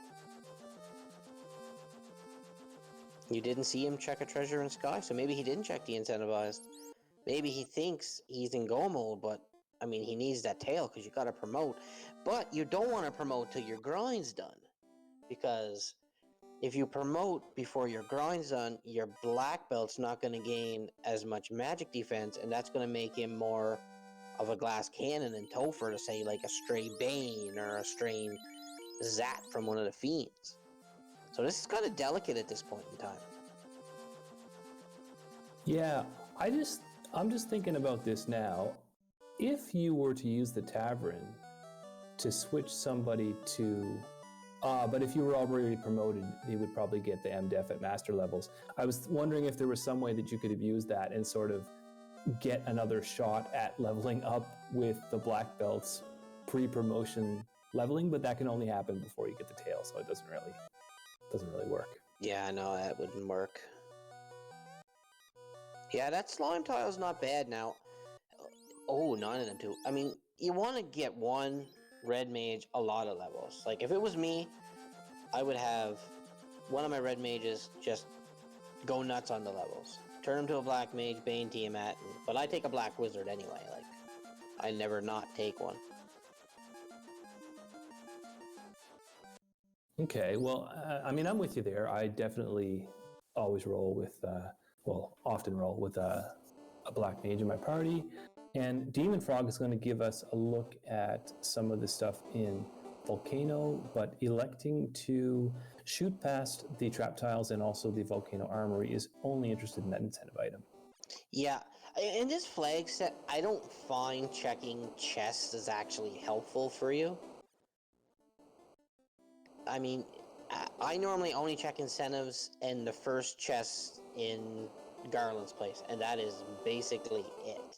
You didn't see him check a treasure in Sky, so maybe he didn't check the incentivized. Maybe he thinks he's in go mode, but I mean, he needs that tail because you got to promote. But you don't want to promote till your grind's done, because if you promote before your grind's done, your black belt's not going to gain as much magic defense, and that's going to make him more of a glass cannon and Topher to say like a stray Bane or a stray Zap from one of the fiends. So this is kind of delicate at this point in time. Yeah, I'm just thinking about this now. If you were to use the Tavern to switch somebody to... but if you were already promoted, you would probably get the MDef at master levels. I was wondering if there was some way that you could have used that and sort of get another shot at leveling up with the black belts pre-promotion leveling, but that can only happen before you get the tail, so it doesn't really work. Yeah, no, that wouldn't work. Yeah, that slime tile's not bad now. Oh, 9 of them too. I mean, you want to get one red mage a lot of levels. Like, if it was me, I would have one of my red mages just go nuts on the levels. Turn him to a black mage, Bane, Tiamat, but I take a black wizard anyway. Like, I never not take one. Okay, well, I mean, I'm with you there. I definitely always roll with, often roll with a black mage in my party. And Dem0nfr0g is going to give us a look at some of the stuff in Volcano, but electing to shoot past the trap tiles and also the Volcano Armory is only interested in that incentive item. Yeah, in this flag set, I don't find checking chests is actually helpful for you. I mean, I normally only check incentives in the first chest in Garland's place, and that is basically it.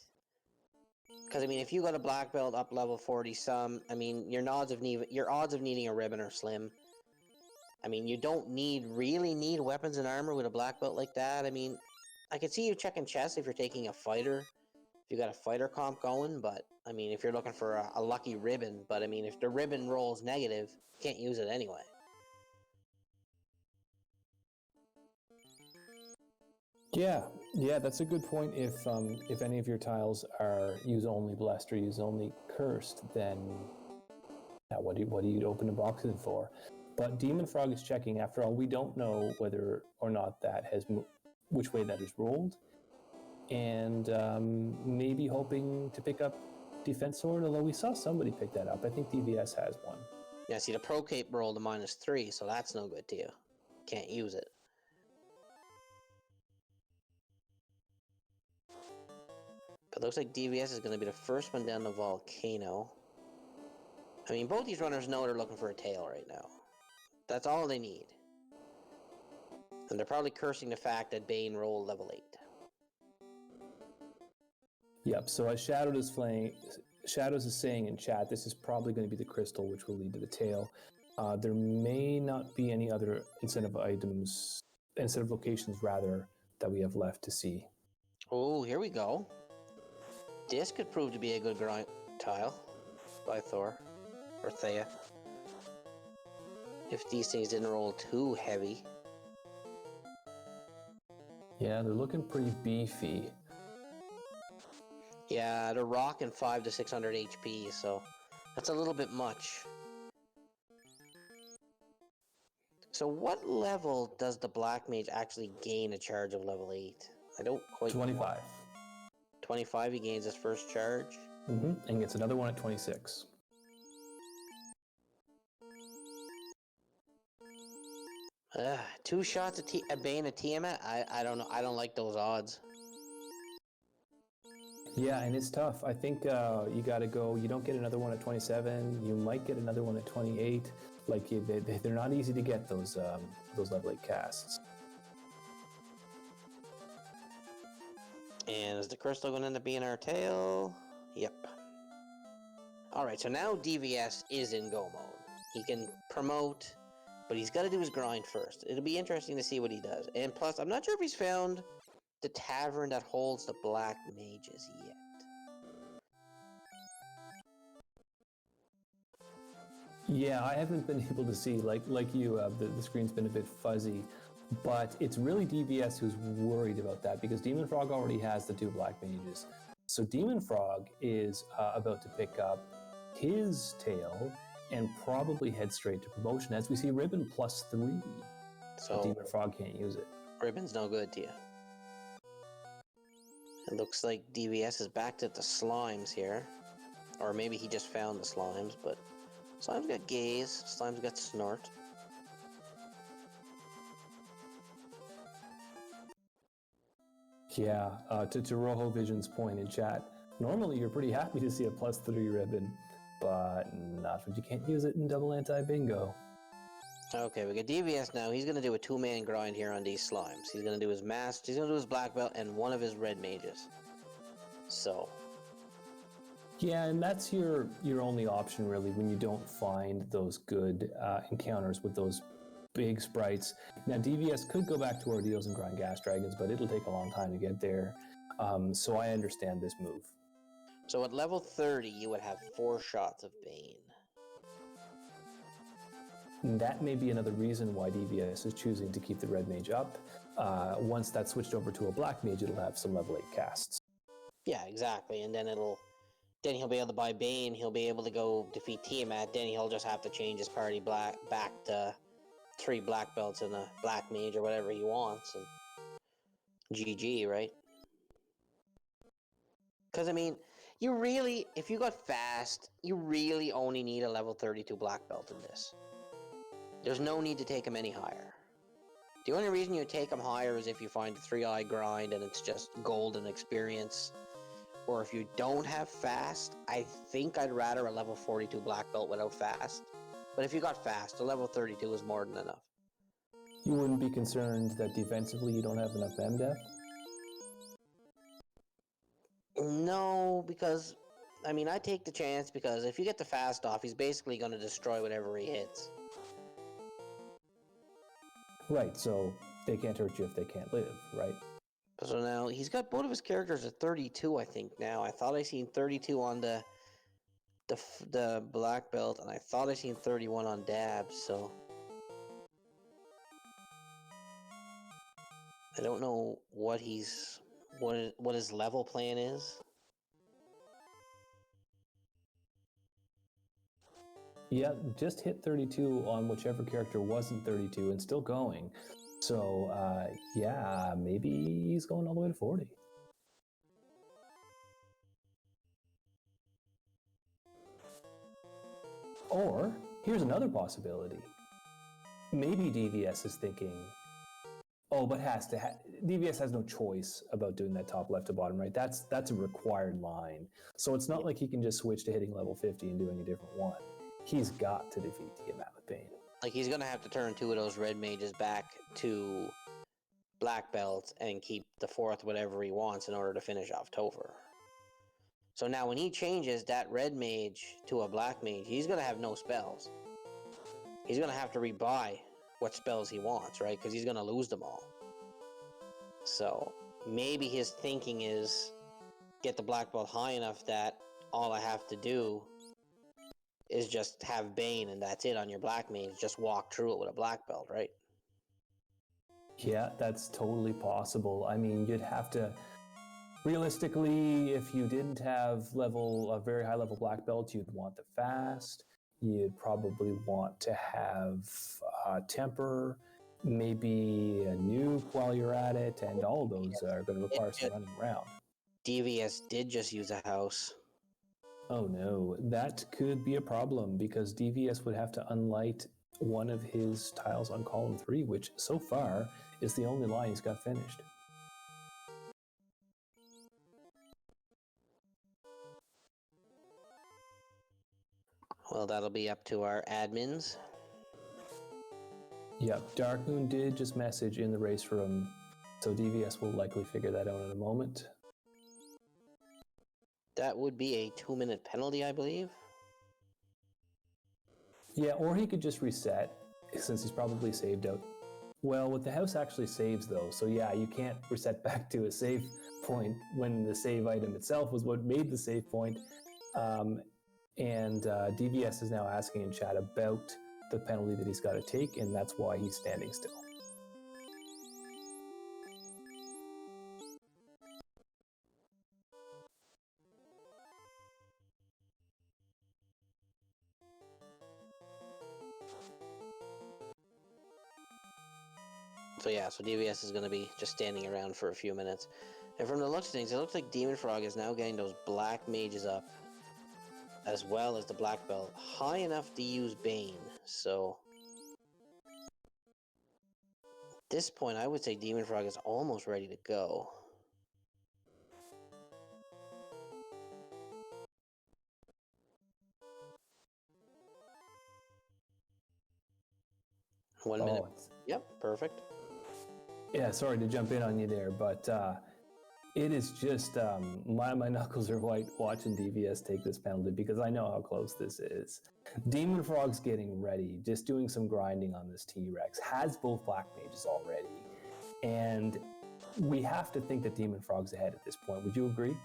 Because, I mean, if you got a black belt up level 40 some, I mean, your odds of needing a ribbon are slim. I mean, you don't really need weapons and armor with a black belt like that. I mean, I could see you checking chests if you're taking a fighter, if you got a fighter comp going, but, I mean, if you're looking for a lucky ribbon, but, I mean, if the ribbon rolls negative, you can't use it anyway. Yeah, that's a good point. If any of your tiles are use only blessed or use only cursed, then what do you open the boxes for? But Dem0nfr0g is checking. After all, we don't know whether or not that has which way that is rolled, and maybe hoping to pick up Defense Sword. Although we saw somebody pick that up, I think DVS has one. Yeah, see, the Pro Cape rolled a -3, so that's no good to you. Can't use it. But it looks like DVS is going to be the first one down the Volcano. I mean, both these runners know they're looking for a tail right now. That's all they need. And they're probably cursing the fact that Bane rolled level 8. Yep, so as Shadows is saying in chat, this is probably going to be the crystal, which will lead to the tail. There may not be any other incentive locations, rather, that we have left to see. Oh, here we go. This could prove to be a good grind tile by Thor or Thea. If these things didn't roll too heavy. Yeah, they're looking pretty beefy. Yeah, they're rocking 5 to 600 HP, so that's a little bit much. So what level does the Black Mage actually gain a charge of level 8? I don't quite... 25. 25 he gains his first charge? And gets another one at 26. Two shots at a Bane at Tiamat? I don't know. I don't like those odds. Yeah, and it's tough. I think you got to go. You don't get another one at 27. You might get another one at 28. Like they're not easy to get those level 8 casts. And is the crystal going to end up being our tail? Yep. Alright, so now DVS is in go mode. He can promote, but he's got to do his grind first. It'll be interesting to see what he does. And plus, I'm not sure if he's found the tavern that holds the Black Mages yet. Yeah, I haven't been able to see, like you, the screen's been a bit fuzzy, but it's really DVS who's worried about that because Dem0nfr0g already has the 2 Black Mages. So Dem0nfr0g is about to pick up his tail and probably head straight to promotion as we see Ribbon +3. So Dem0nfr0g can't use it. Ribbon's no good to you. It looks like DVS is back to the slimes here. Or maybe he just found the slimes, but slime's got gaze, slime's got snort. Yeah, to Rojo Vision's point in chat, normally you're pretty happy to see a +3 ribbon, but not when you can't use it in double anti-bingo. Okay, we got DVS now. He's going to do a 2-man grind here on these slimes. He's going to do his master, he's going to do his black belt, and one of his red mages. So... yeah, and that's your only option, really, when you don't find those good encounters with those big sprites. Now, DVS could go back to Ordeals and grind Gas Dragons, but it'll take a long time to get there. So I understand this move. So at level 30, you would have 4 shots of Bane. And that may be another reason why DVS is choosing to keep the Red Mage up. Once that's switched over to a Black Mage, it'll have some level 8 casts. Yeah, exactly, and then then he'll be able to buy Bane, he'll be able to go defeat Tiamat, then he'll just have to change his party back to 3 black belts and a Black Mage or whatever he wants, and GG, right? Because, I mean, you really, if you got fast, you really only need a level 32 black belt in this. There's no need to take him any higher. The only reason you take him higher is if you find a 3-eye grind and it's just golden experience. Or if you don't have fast, I think I'd rather a level 42 black belt without fast. But if you got fast, a level 32 is more than enough. You wouldn't be concerned that defensively you don't have enough MDEF? No, because, I mean, I take the chance because if you get the fast off, he's basically going to destroy whatever he hits. Right, so they can't hurt you if they can't live, right? So now, he's got both of his characters at 32, I think, now. I thought I seen 32 on the black belt, and I thought I seen 31 on Dabs, so... I don't know what what his level plan is. Yeah, just hit 32 on whichever character wasn't 32 and still going. So, yeah, maybe he's going all the way to 40. Or, here's another possibility. Maybe DVS is thinking, oh, but DVS has no choice about doing that top left to bottom right. That's a required line. So it's not like he can just switch to hitting level 50 and doing a different one. He's got to defeat Tiamat with Bane. Like, he's gonna have to turn 2 of those red mages back to black belts and keep the 4th whatever he wants in order to finish off Topher. So now when he changes that red mage to a black mage, he's gonna have no spells. He's gonna have to rebuy what spells he wants, right? Because he's gonna lose them all. So maybe his thinking is get the black belt high enough that all I have to do is just have Bane and that's it on your black mage. Just walk through it with a black belt, right? Yeah, that's totally possible. I mean, you'd have to realistically, if you didn't have a very high level black belt, you'd want the fast. You'd probably want to have temper, maybe a nuke while you're at it, and all of those are going to require some running around. DVS did just use a house. Oh no, that could be a problem because DVS would have to unlight one of his tiles on column 3, which so far is the only line he's got finished. Well, that'll be up to our admins. Yep, Darkmoon did just message in the race room, so DVS will likely figure that out in a moment. That would be a 2-minute penalty, I believe. Yeah, or he could just reset, since he's probably saved out. Well, what the house actually saves, though, so yeah, you can't reset back to a save point when the save item itself was what made the save point. And DVS is now asking in chat about the penalty that he's got to take, and that's why he's standing still. So yeah, so DVS is going to be just standing around for a few minutes. And from the looks of things, it looks like Dem0nfr0g is now getting those black mages up, as well as the black belt, high enough to use Bane. So at this point, I would say Dem0nfr0g is almost ready to go. One minute. Yep, perfect. Yeah, sorry to jump in on you there, but it is just, my knuckles are white watching DVS take this penalty because I know how close this is. Dem0nfr0g's getting ready, just doing some grinding on this T-Rex, has both black mages already, and we have to think that Dem0nfr0g's ahead at this point. Would you agree?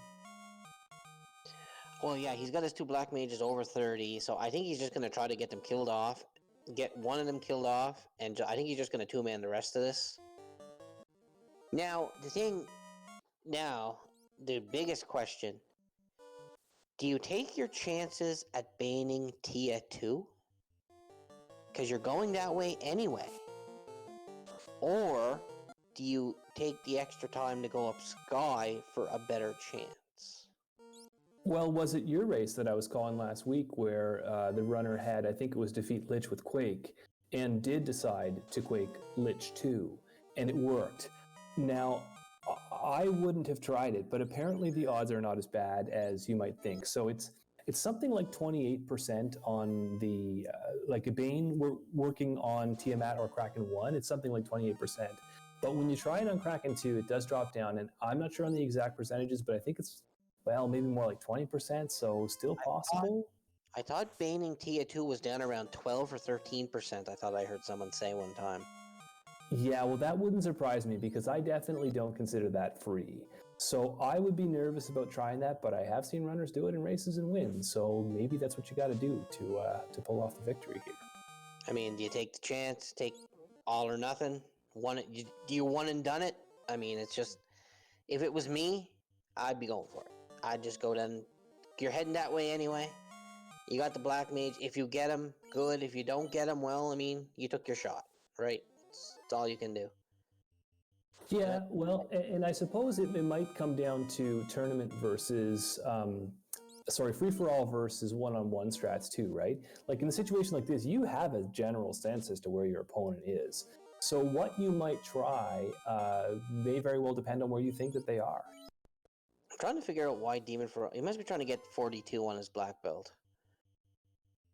Well, yeah, he's got his 2 black mages over 30, so I think he's just going to try to get them killed off, get one of them killed off, and I think he's just going to 2-man the rest of this. Now, the biggest question, do you take your chances at baning Tia 2? Because you're going that way anyway. Or do you take the extra time to go up Sky for a better chance? Well, was it your race that I was calling last week where the runner had, I think it was defeat Lich with Quake, and did decide to Quake Lich 2, and it worked. Now, I wouldn't have tried it, but apparently the odds are not as bad as you might think. So it's something like 28% on the, like a Bane, we're working on Tiamat or Kraken 1, it's something like 28%. But when you try it on Kraken 2, it does drop down, and I'm not sure on the exact percentages, but I think it's, well, maybe more like 20%, so still possible. I thought baning Tia 2 was down around 12 or 13%, I thought I heard someone say one time. Yeah, well, that wouldn't surprise me because I definitely don't consider that free. So I would be nervous about trying that, but I have seen runners do it in races and win. So maybe that's what you got to do to pull off the victory here. I mean, do you take the chance, take all or nothing? Do you one and done it? I mean, it's just, if it was me, I'd be going for it. I'd just go down. You're heading that way anyway. You got the black mage. If you get him, good. If you don't get him, well, I mean, you took your shot, right? It's all you can do. Yeah, well, and I suppose it might come down to tournament versus, free-for-all versus one-on-one strats too, right? Like in a situation like this, you have a general sense as to where your opponent is. So what you might try may very well depend on where you think that they are. I'm trying to figure out why Dem0nfr0g... He must be trying to get 42 on his black belt.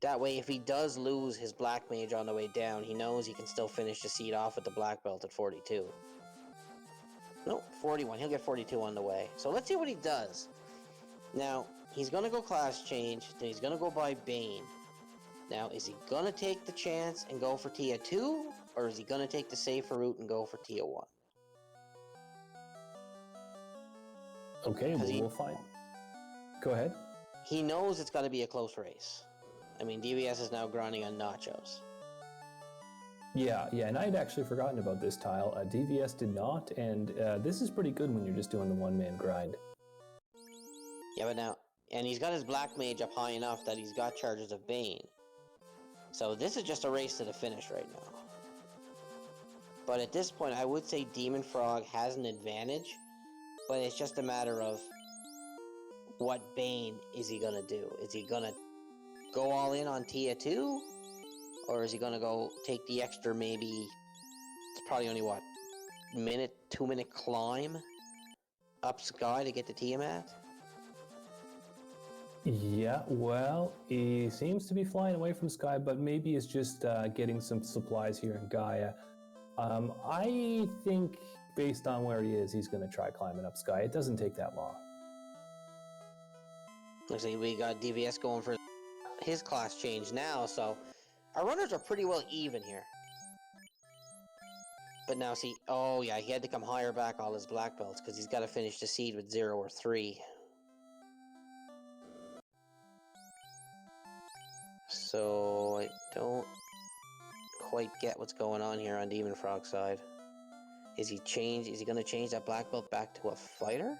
That way, if he does lose his black mage on the way down, he knows he can still finish the seed off with the black belt at 42. No, 41. He'll get 42 on the way. So let's see what he does. Now, he's going to go class change, then he's going to go buy Bane. Now, is he going to take the chance and go for Tia 2, or is he going to take the safer route and go for Tia 1? Okay, well, we'll find. Go ahead. He knows it's got to be a close race. I mean, DVS is now grinding on nachos. Yeah, and I had actually forgotten about this tile. DVS did not, and this is pretty good when you're just doing the one-man grind. Yeah, but now... And he's got his Black Mage up high enough that he's got charges of Bane. So this is just a race to the finish right now. But at this point, I would say Dem0nfr0g has an advantage, but it's just a matter of what Bane is he gonna do? Is he gonna go all in on Tia 2? Or is he gonna go take the extra maybe... It's probably only, what, 2-minute climb up Sky to get to Tiamat? Yeah, well, he seems to be flying away from Sky, but maybe it's just getting some supplies here in Gaia. I think, based on where he is, he's going to try climbing up Sky. It doesn't take that long. Looks like we got DVS going for his class change now, so our runners are pretty well even here. But now see, oh yeah, he had to come higher back all his black belts because he's got to finish the seed with 0 or 3. So I don't quite get what's going on here on Dem0nfr0g's side. Is he going to change that black belt back to a fighter?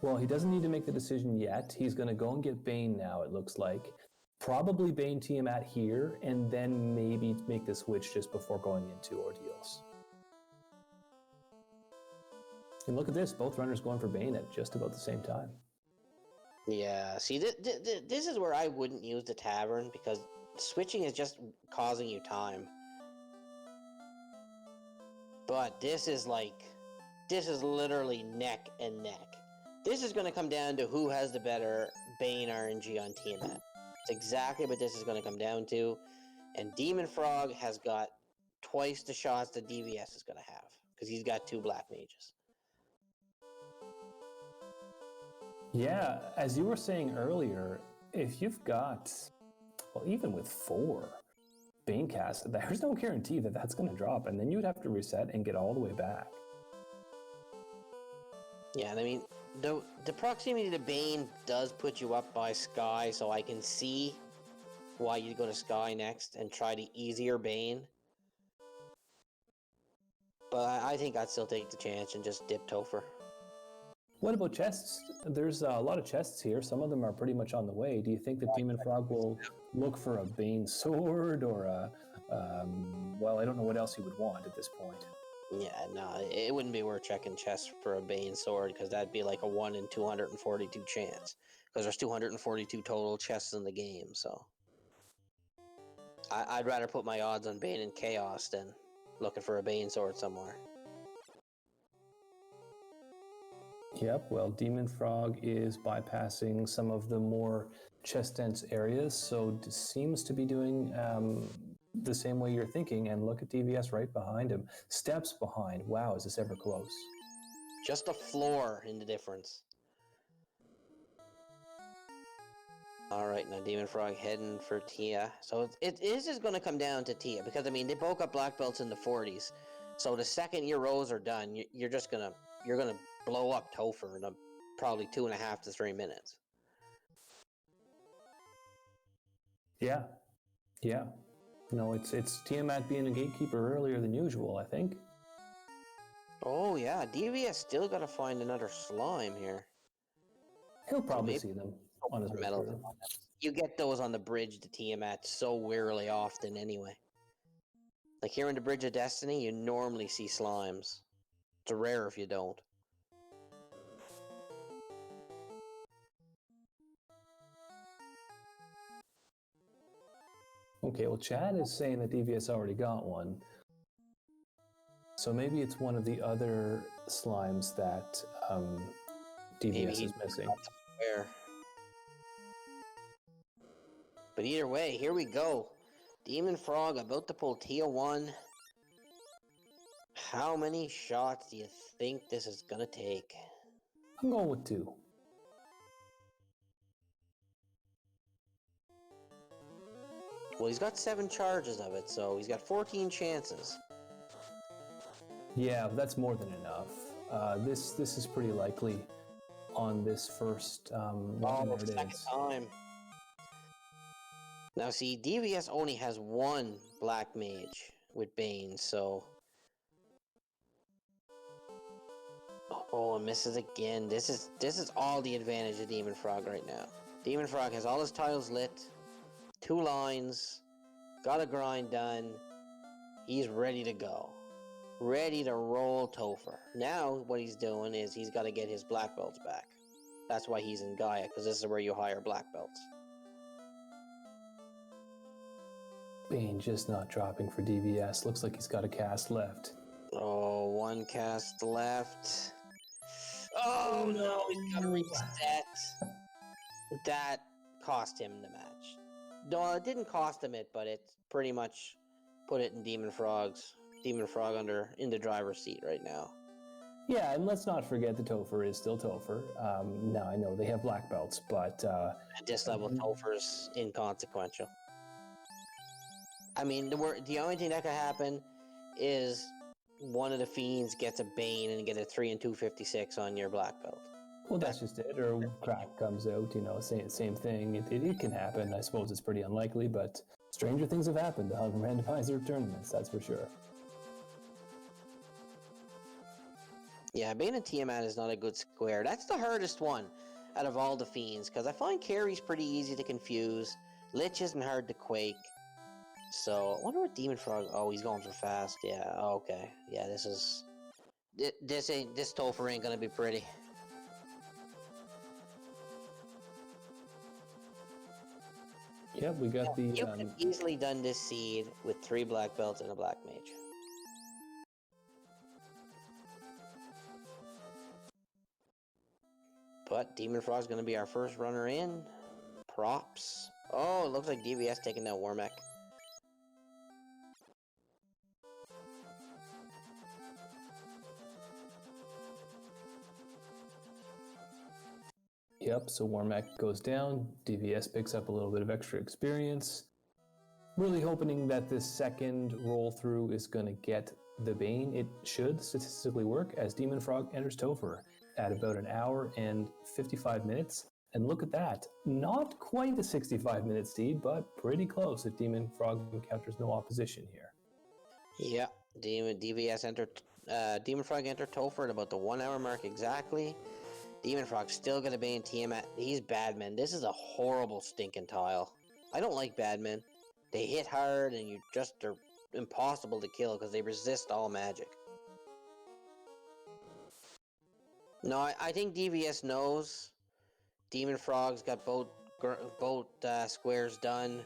Well, he doesn't need to make the decision yet. He's going to go and get Bane now, it looks like. Probably Bane Tiamat here, and then maybe make the switch just before going into Ordeals. And look at this, both runners going for Bane at just about the same time. Yeah, see, this is where I wouldn't use the Tavern, because switching is just causing you time. But this is literally neck and neck. This is going to come down to who has the better Bane RNG on Tiamat. It's exactly what this is going to come down to. And Dem0nfr0g has got twice the shots that DVS is going to have, because he's got 2 black mages. Yeah, as you were saying earlier, if you've got, well, even with 4 Bane casts, there's no guarantee that that's going to drop, and then you would have to reset and get all the way back. Yeah, and I mean, the proximity to Bane does put you up by Sky, so I can see why you'd go to Sky next and try the easier Bane. But I think I'd still take the chance and just dip Topher. What about chests? There's a lot of chests here. Some of them are pretty much on the way. Do you think that Dem0nfr0g will look for a Bane sword or a, well, I don't know what else he would want at this point. Yeah, no, it wouldn't be worth checking chests for a Bane sword, because that'd be like a 1 in 242 chance. Because there's 242 total chests in the game, so... I'd rather put my odds on Bane and Chaos than looking for a Bane sword somewhere. Yep, well, Dem0nfr0g is bypassing some of the more chest-dense areas, so seems to be doing the same way you're thinking, and look at DVS right behind him. Steps behind. Wow, is this ever close? Just a floor in the difference. Alright, now Dem0nfr0g heading for Tia. So it is just going to come down to Tia, because, I mean, they both got black belts in the 40s. So the second your rows are done, you're just going to... You're going to blow up Topher in probably 2.5 to 3 minutes. Yeah. No, it's Tiamat being a gatekeeper earlier than usual, I think. Oh yeah, DVS still got to find another slime here. He'll probably see them on his metal. metal. You get those on the bridge to Tiamat so rarely often anyway. Like here in the Bridge of Destiny, you normally see slimes. It's rare if you don't. Okay, well, Chad is saying that DVS already got one. So maybe it's one of the other slimes that DVS is missing. Where? But either way, here we go. Dem0nfr0g about to pull Tia 1. How many shots do you think this is gonna take? I'm going with 2. Well, he's got 7 charges of it, so he's got 14 chances. Yeah, that's more than enough. This is pretty likely on this first one. Oh, There it second is. time. Now see, DVS only has one black mage with Bane, so... Oh, and misses again. This is all the advantage of Demon Frog right now. Demon Frog has all his tiles lit, 2 lines, got a grind done. He's ready to go. Ready to roll Topher. Now what he's doing is he's got to get his black belts back. That's why he's in Gaia, because this is where you hire black belts. Bane just not dropping for DVS. Looks like he's got a cast left. Oh, 1 cast left. Oh no, he's got to reset. That cost him the match. No, it didn't cost him it, but it pretty much put it in Demon Frog in the driver's seat right now. Yeah, and let's not forget the Topher is still Topher. Now I know they have black belts, but At this level, Topher's inconsequential. I mean, the only thing that could happen is one of the fiends gets a Bane and get a 3 and 256 on your black belt. well, that's just it. Or crack comes out, you know, same thing. It can happen. I suppose it's pretty unlikely, but stranger things have happened on randomizer tournaments. That's for sure. Yeah, Bane and Tiamat is not a good square. That's the hardest one out of all the fiends, because I find Carry's pretty easy to confuse. Lich isn't hard to quake. So, I wonder what Demon Frog... Oh, he's going for fast. Yeah, okay. Yeah, this Topher ain't gonna be pretty. Yep, we got the... You could easily done this seed with 3 black belts and a black mage. But Demon Frog's gonna be our first runner in. Props. Oh, it looks like DVS taking that Warmech. Yep, so Warmack goes down. DVS picks up a little bit of extra experience. Really hoping that this second roll through is going to get the Bane. It should statistically work as Demon Frog enters Topher at about 1 hour and 55 minutes. And look at that. Not quite a 65-minute seed, but pretty close if Demon Frog encounters no opposition here. Yeah, Demon Frog entered Topher at about the 1 hour mark exactly. Demon Frog's still gonna be in Tiamat. He's Badman. This is a horrible stinking tile. I don't like Badman. They hit hard and they're impossible to kill because they resist all magic. No, I think DVS knows. Demon Frog's got both squares done,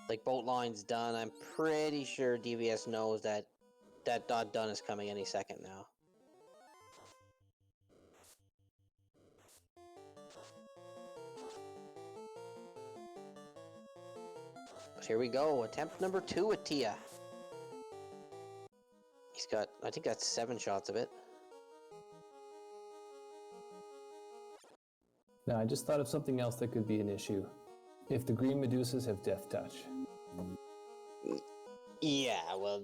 like both lines done. I'm pretty sure DVS knows that dot done is coming any second now. But here we go, attempt number 2 with Tia. He's got, I think that's 7 shots of it. Now, I just thought of something else that could be an issue. If the green Medusas have Death Touch. Yeah, well,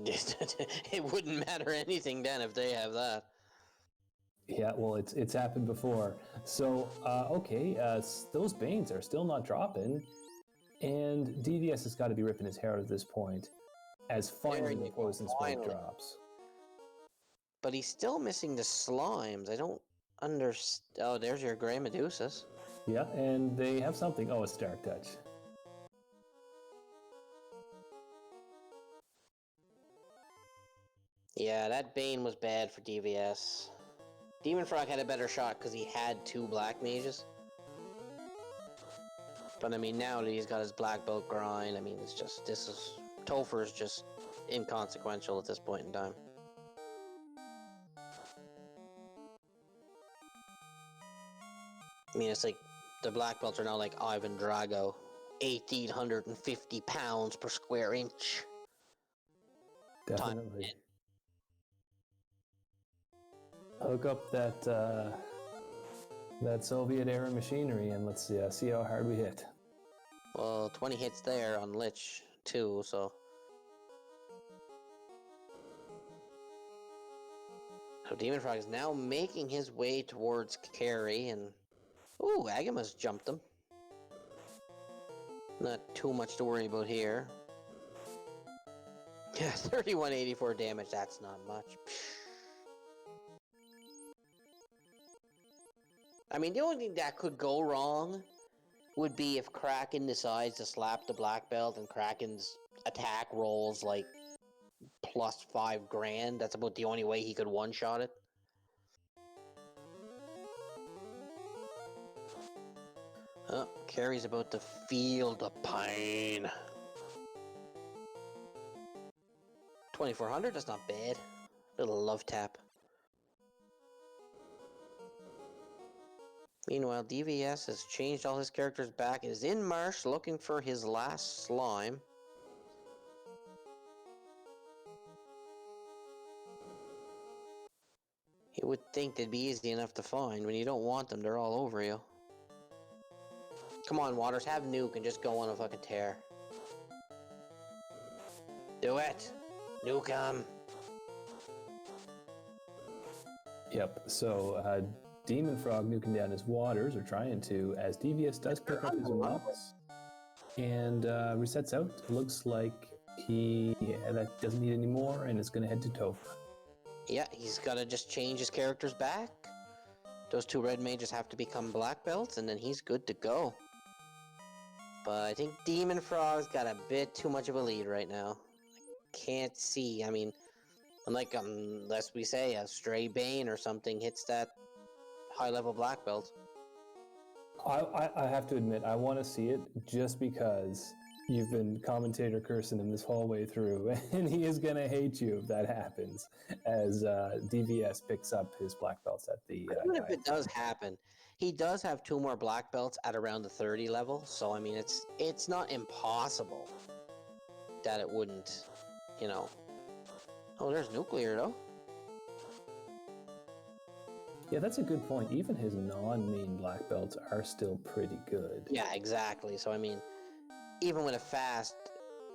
it wouldn't matter anything then if they have that. Yeah, well, it's happened before. So, okay, those Banes are still not dropping, and DVS has got to be ripping his hair out at this point, as finally the Poison Spike drops. But he's still missing the slimes. I don't understand. Oh, there's your gray Medusas. Yeah, and they have something. Oh, it's Dark Touch. Yeah, that Bane was bad for DVS. Demon Frog had a better shot because he had 2 black mages. But I mean, now that he's got his black belt grind, I mean, Topher's just inconsequential at this point in time. I mean, it's like the black belts are now like Ivan Drago, 1,850 pounds per square inch. Definitely. Hook up that Soviet era machinery and let's see how hard we hit. Well, 20 hits there on Lich too, so. So Dem0nfr0g is now making his way towards Carry, and ooh, Agama's jumped him. Not too much to worry about here. Yeah, 3184 damage, that's not much. I mean, the only thing that could go wrong would be if Kraken decides to slap the black belt and Kraken's attack rolls like plus 5 grand. That's about the only way he could one-shot it. Oh, Carrie's about to feel the pain. 2400, that's not bad. Little love tap. Meanwhile, DVS has changed all his characters back and is in Marsh looking for his last slime. You would think they'd be easy enough to find. When you don't want them, they're all over you. Come on, Waters, have Nuke and just go on a fucking tear. Do it! Nuke him! Yep, so Dem0nfr0g nuking down his Waters, or trying to, as DVS does pick up his Mox and resets out. Looks like he that doesn't need any more and is going to head to Topher. Yeah, he's got to just change his characters back. Those 2 red mages have to become black belts, and then he's good to go. But I think Dem0nfr0g's got a bit too much of a lead right now. I can't see. I mean, unless we say a stray Bane or something hits that high-level black belt. I have to admit, I want to see it just because you've been commentator cursing him this whole way through, and he is going to hate you if that happens, as DVS picks up his black belts at the... Even if it does happen, he does have 2 more black belts at around the 30 level, so I mean, it's not impossible that it wouldn't, you know... Oh, there's Nuclear, though. Yeah, that's a good point. Even his non-main black belts are still pretty good. Yeah, exactly. So, I mean, even with a fast,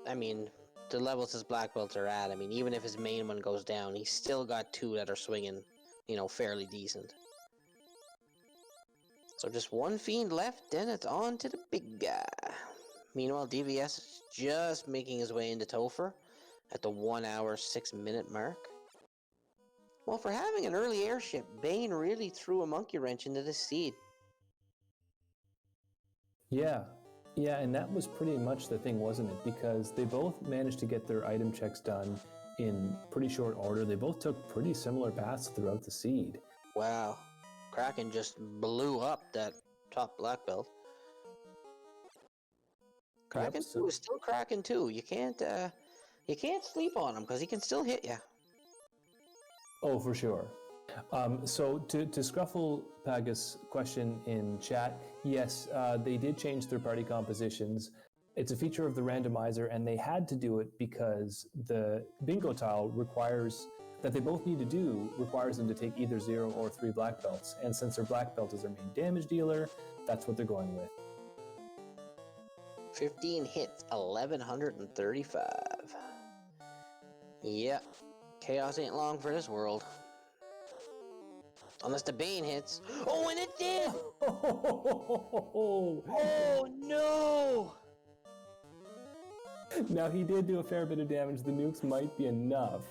I mean, the levels his black belts are at, I mean, even if his main one goes down, he's still got 2 that are swinging, you know, fairly decent. So just 1 fiend left, then it's on to the big guy. Meanwhile, DVS is just making his way into Topher at the 1 hour, 6 minute mark. Well, for having an early airship, Bane really threw a monkey wrench into this seed. Yeah, and that was pretty much the thing, wasn't it? Because they both managed to get their item checks done in pretty short order. They both took pretty similar paths throughout the seed. Wow, Kraken just blew up that top black belt. Kraken 2 is still Kraken 2. You can't sleep on him because he can still hit you. Oh, for sure. So to Scruffle Pagus' question in chat, yes, they did change third-party compositions. It's a feature of the randomizer, and they had to do it because the bingo tile requires that they both need to do requires them to take either 0 or 3 black belts. And since their black belt is their main damage dealer, that's what they're going with. 15 hits, 1135. Yep. Chaos ain't long for this world. Unless the Bane hits. Oh, and it did! Oh, no! Now, he did do a fair bit of damage. The nukes might be enough.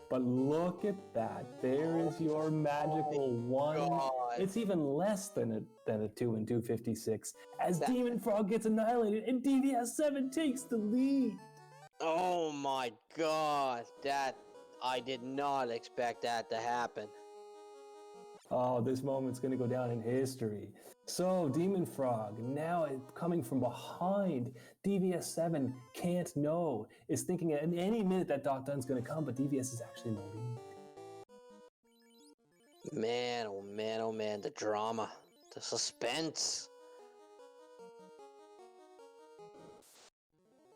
But look at that. There is your magical 1. God. It's even less than a 2 and 256. As Dem0nfr0g gets annihilated and DVS7 takes the lead. Oh my god. I did not expect that to happen. Oh, this moment's going to go down in history. So, Dem0nfr0g, now coming from behind, DVS7 can't know, is thinking at any minute that Doc Dunn's going to come, but DVS is actually in the lead. Man, oh man, oh man, the drama, the suspense.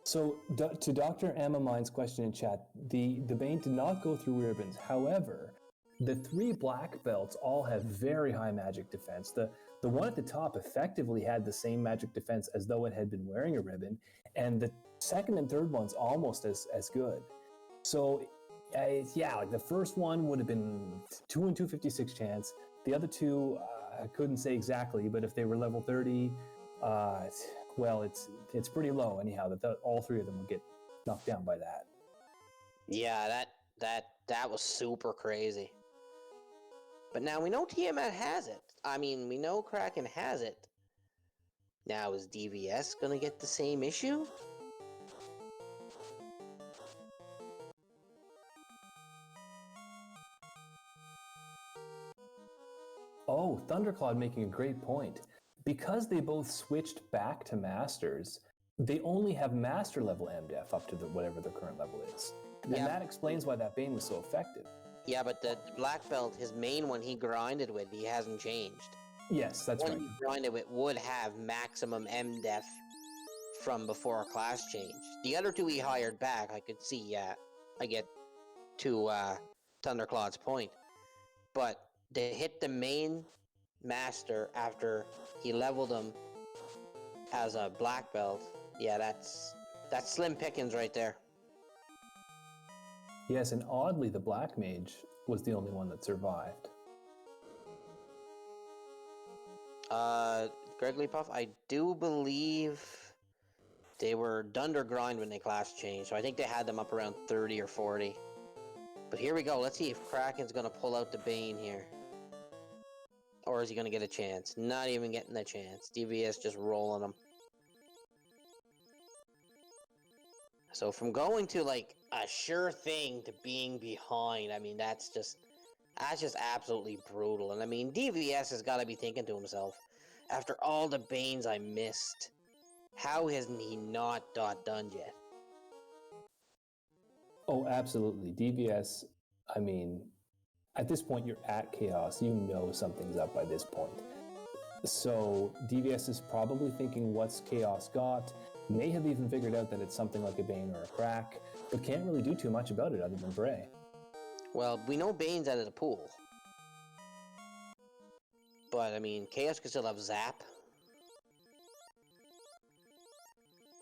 So, to Dr. Amamine's question in chat, the Bane did not go through ribbons. However, the 3 black belts all have very high magic defense. The one at the top effectively had the same magic defense as though it had been wearing a ribbon, and the second and third one's almost as good. So Yeah, like the first one would have been 2 in 256 chance. The other two, I couldn't say exactly, but if they were level 30, well, it's pretty low anyhow. That all three of them would get knocked down by that. Yeah, that was super crazy. But now we know Tiamat has it. I mean, we know Kraken has it. Now, is DVS gonna get the same issue? Oh, Thundercloud making a great point. Because they both switched back to Masters, they only have Master level MDef up to whatever their current level is. And that explains why that Bane was so effective. Yeah, but the Black Belt, his main one he grinded with, he hasn't changed. Yes, that's right. One he grinded with would have maximum MDef from before a class change. The other two he hired back, I could see, yeah, I get to Thundercloud's point. But to hit the main Master after he leveled him as a Black Belt, yeah, that's slim pickings right there. Yes, and oddly, the Black Mage was the only one that survived. Gregory Puff, I do believe they were Dunder Grind when they class changed, so I think they had them up around 30 or 40. But here we go, let's see if Kraken's gonna pull out the Bane here. Or is he gonna get a chance? Not even getting a chance. DVS just rolling him. So from going to like a sure thing to being behind, I mean that's just absolutely brutal. And I mean DVS has got to be thinking to himself, after all the Banes I missed, how hasn't he not got done yet? Oh, absolutely. DVS, I mean, at this point you're at Chaos. You know something's up by this point. So DVS is probably thinking what's Chaos got, may have even figured out that it's something like a Bane or a Crack, but can't really do too much about it other than Bray. Well, we know Bane's out of the pool. But, I mean, Chaos could still have Zap.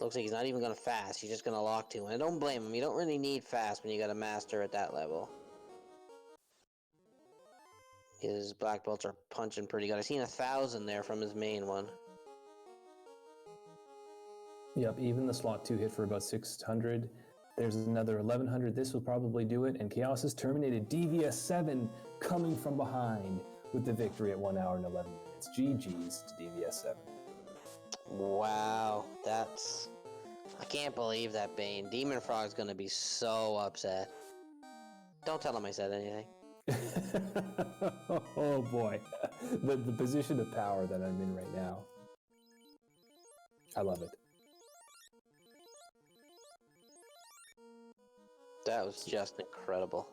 Looks like he's not even going to fast. He's just going to lock to. And I don't blame him. You don't really need fast when you got a Master at that level. His Black Belts are punching pretty good. I've seen 1,000 there from his main one. Yep, even the slot 2 hit for about 600. There's another 1,100. This will probably do it. And Chaos has terminated. DVS7 coming from behind with the victory at 1 hour and 11 minutes. GG's to DVS7. Wow, that's... I can't believe that, Bane. Dem0nfr0g's gonna be so upset. Don't tell him I said anything. Oh boy, the position of power that I'm in right now. I love it. That was just incredible.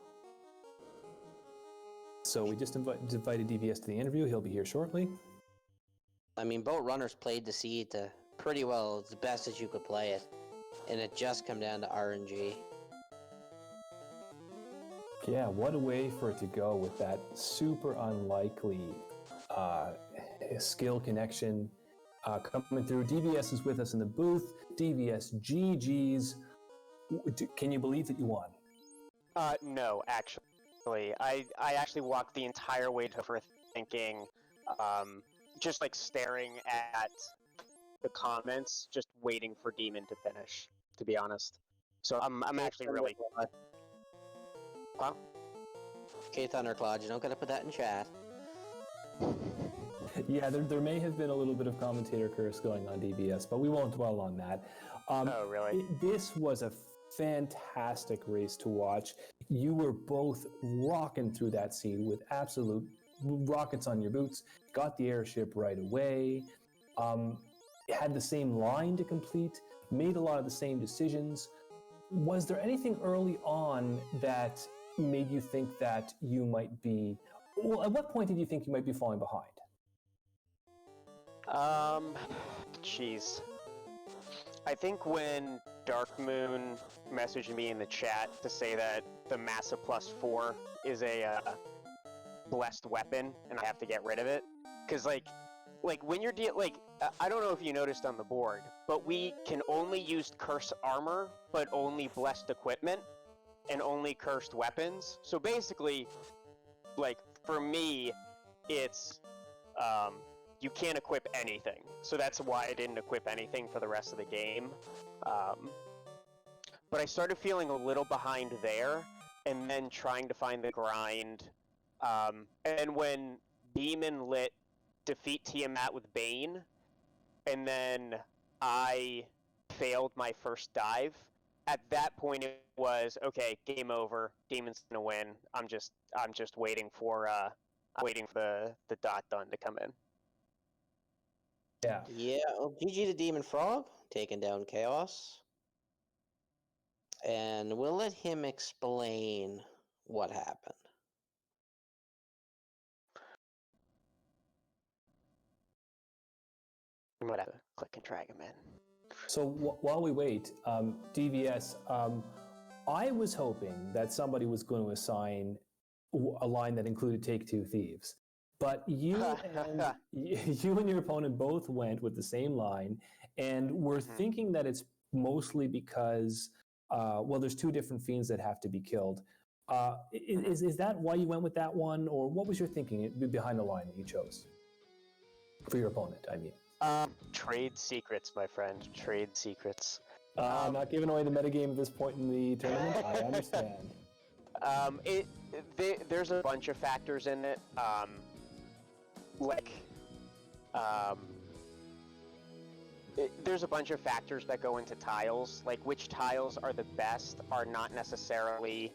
So we just invited DVS to the interview. He'll be here shortly. I mean, both runners played the seed pretty well. It's the best as you could play it. And it just come down to RNG. Yeah, what a way for it to go with that super unlikely skill connection coming through. DVS is with us in the booth. DVS, GG's. Can you believe that you won? No, actually. I actually walked the entire way to her thinking, just like staring at the comments, just waiting for Demon to finish, to be honest. So I'm actually really... Huh? Okay, Thundercloud, you don't gotta put that in chat. Yeah, there may have been a little bit of commentator curse going on DVS, but we won't dwell on that. Oh, really? This was a fantastic race to watch. You were both rocking through that seed with absolute rockets on your boots, got the airship right away, had the same line to complete, made a lot of the same decisions. Was there anything early on that made you think that you might be... Well, at what point did you think you might be falling behind? Jeez. I think when Dark Moon messaged me in the chat to say that the Massa +4 is a blessed weapon and I have to get rid of it, because like when you're I don't know if you noticed on the board, but we can only use curse armor, but only blessed equipment. and only cursed weapons. So basically, like, for me, it's, you can't equip anything. So that's why I didn't equip anything for the rest of the game. But I started feeling a little behind there, and then trying to find the grind. And when Demon lit defeat Tiamat with Bane, and then I failed my first dive, at that point it was, okay, game over, Demon's gonna win. I'm just waiting for the dot done to come in. Yeah. Yeah, well, GG to Demon Frog, taking down Chaos. And we'll let him explain what happened. I'm gonna have to click and drag him in. So while we wait, DVS, I was hoping that somebody was going to assign a line that included "Take Two Thieves," but you and your opponent both went with the same line, and we're thinking that it's mostly because, well, there's two different fiends that have to be killed. Is that why you went with that one, or what was your thinking behind the line that you chose for your opponent? I mean. Trade secrets, my friend. Trade secrets. I'm not giving away the metagame at this point in the tournament. I understand. There's a bunch of factors in it. There's a bunch of factors that go into tiles. Like, which tiles are the best are not necessarily,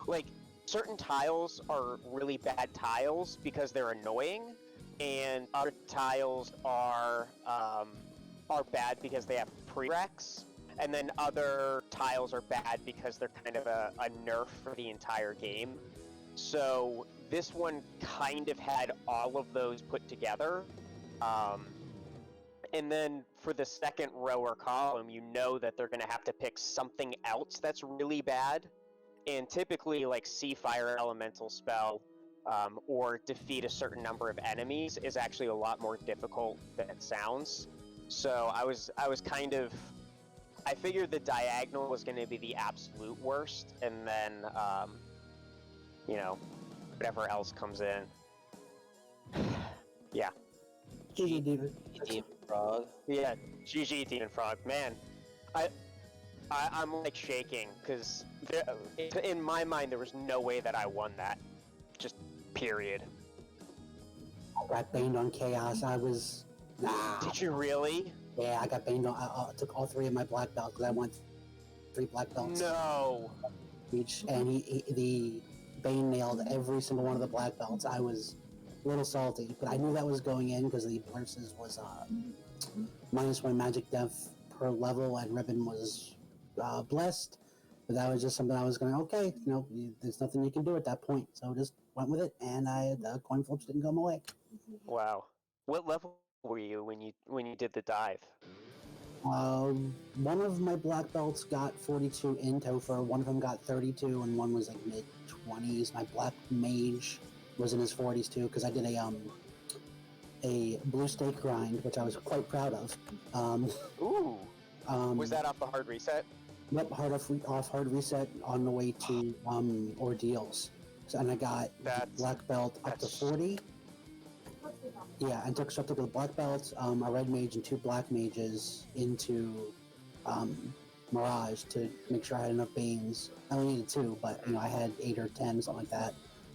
like, certain tiles are really bad tiles because they're annoying, and other tiles are bad because they have prereqs, and then other tiles are bad because they're kind of a nerf for the entire game. So this one kind of had all of those put together. And then for the second row or column, you know that they're going to have to pick something else that's really bad. And typically, like, see Fire Elemental spell or defeat a certain number of enemies is actually a lot more difficult than it sounds. So I was kind of, I figured the diagonal was going to be the absolute worst, and then you know, whatever else comes in. Yeah. GG Demon Frog. Yeah, GG Demon Frog. Man, I'm like shaking because in my mind there was no way that I won that. Just period. I got baned on Chaos. I was Did you really? Yeah, I got baned on. I took all 3 of my black belts because I won 3 black belts No. each, and the Bane nailed every single one of the black belts. I was a little salty, but I knew that was going in because the versus was -1 magic death per level, and Ribbon was blessed. But that was just something I was going, okay, you know, there's nothing you can do at that point, so just went with it, and the coin flips didn't go my way. Wow. What level were you when you did the dive? One of my black belts got 42 in Topher, one of them got 32, and one was like mid-20s. My black mage was in his 40s too, because I did a blue stake grind, which I was quite proud of. Ooh. Was that off the hard reset? Yep, off hard reset on the way to ordeals. So, and I got black belt up to 40. Yeah, and took the black belts, a red mage and 2 black mages into Mirage to make sure I had enough Banes. I only needed 2, but you know I had 8 or 10, something like that.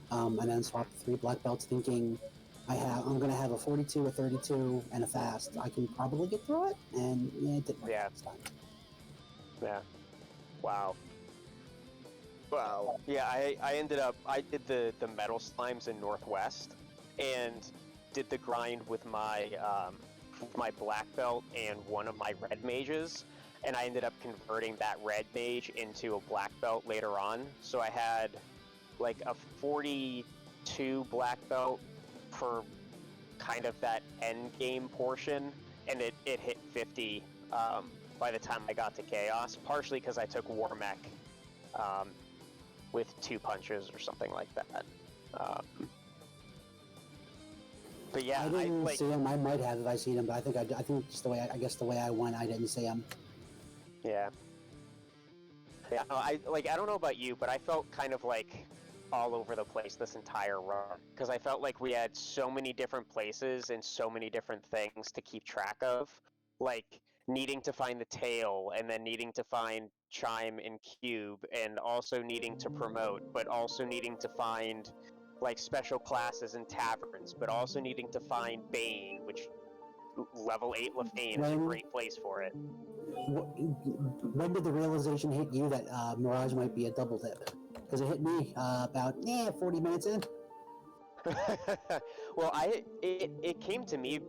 And then swapped 3 black belts, thinking I'm gonna have a 42, a 32, and a fast. I can probably get through it, and it didn't work this time. Yeah. Wow. Wow. Yeah, I did the metal slimes in Northwest, and did the grind with my black belt and one of my red mages, and I ended up converting that red mage into a black belt later on. So I had like a 42 black belt for kind of that end game portion, and it hit 50 by the time I got to Chaos, partially because I took War Mech with 2 punches or something like that. But yeah, I didn't see him. I might have if I seen him, but I think just the way I won, I didn't see him. Yeah. Yeah, I don't know about you, but I felt kind of like all over the place this entire run because I felt like we had so many different places and so many different things to keep track of, like needing to find the tail and then needing to find Chime and Cube and also needing to promote, but also needing to find like special classes and taverns, but also needing to find Bane, which level 8 Lefane is a great place for it. When did the realization hit you that Mirage might be a double dip? Because it hit me about 40 minutes in. Well, it came to me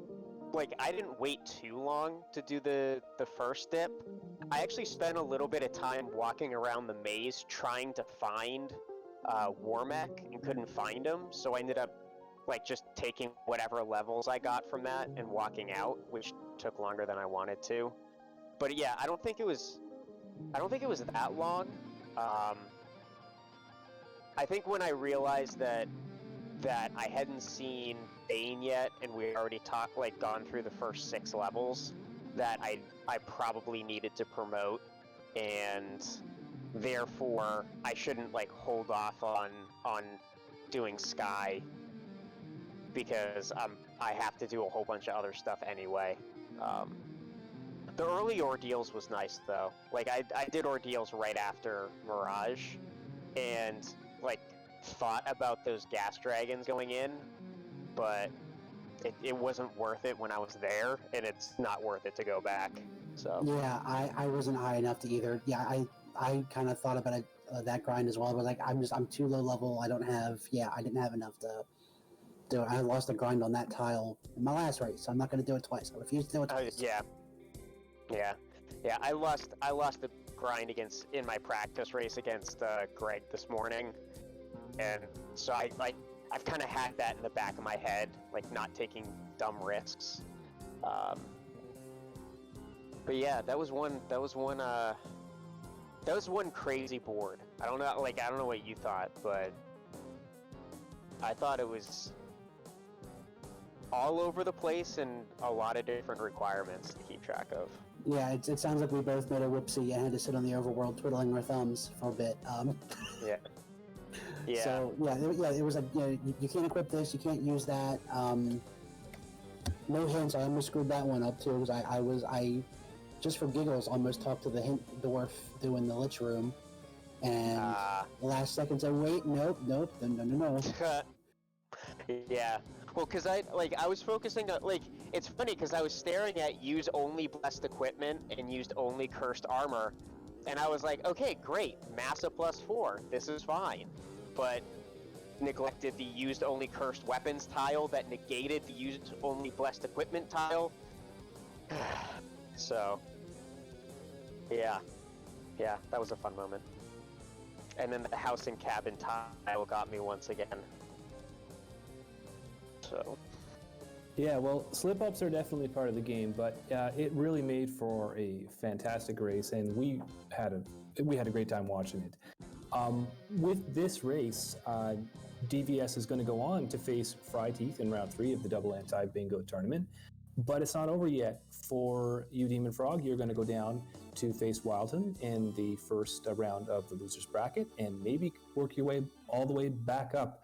like I didn't wait too long to do the first dip. I actually spent a little bit of time walking around the maze trying to find Warmech and couldn't find him, so I ended up like just taking whatever levels I got from that and walking out, which took longer than I wanted to. But yeah, I don't think it was that long. I think when I realized that I hadn't seen Bane yet, and we already gone through the first 6 levels, that I probably needed to promote, and therefore I shouldn't like hold off on doing Sky because I have to do a whole bunch of other stuff anyway. The early ordeals was nice though. Like I did ordeals right after Mirage, and like thought about those gas dragons going in, but it wasn't worth it when I was there, and it's not worth it to go back. So yeah, I wasn't high enough to either. Yeah, I kind of thought about it, that grind as well. But like I'm too low level. I didn't have enough to do it. I lost the grind on that tile in my last race, so I'm not going to do it twice. I refuse to do it twice. Yeah. I lost the grind in my practice race against Greg this morning, and so I've kind of had that in the back of my head, like not taking dumb risks. But yeah, that was one crazy board. I don't know what you thought, but I thought it was all over the place and a lot of different requirements to keep track of. Yeah, it sounds like we both made a whoopsie and had to sit on the overworld twiddling our thumbs for a bit. Yeah. Yeah. So it was like you can't equip this, you can't use that. No hints. I almost screwed that one up too because I just for giggles almost talked to the hint dwarf doing the lich room, and the last second said, "Wait, nope, no." Yeah. Well, because I was focusing on, it's funny because I was staring at use only blessed equipment and used only cursed armor, and I was like, okay, great, Massa +4, this is fine, but neglected the used only cursed weapons tile that negated the used only blessed equipment tile. So, yeah, that was a fun moment. And then the house and cabin tile got me once again. So. Yeah, well, slip-ups are definitely part of the game, but it really made for a fantastic race, and we had a great time watching it. With this race, DVS is going to go on to face Fryteeth in round 3 of the Double Anti-Bingo tournament, but it's not over yet. For you, Dem0nfr0g, you're going to go down to face Wildton in the first round of the losers bracket, and maybe work your way all the way back up.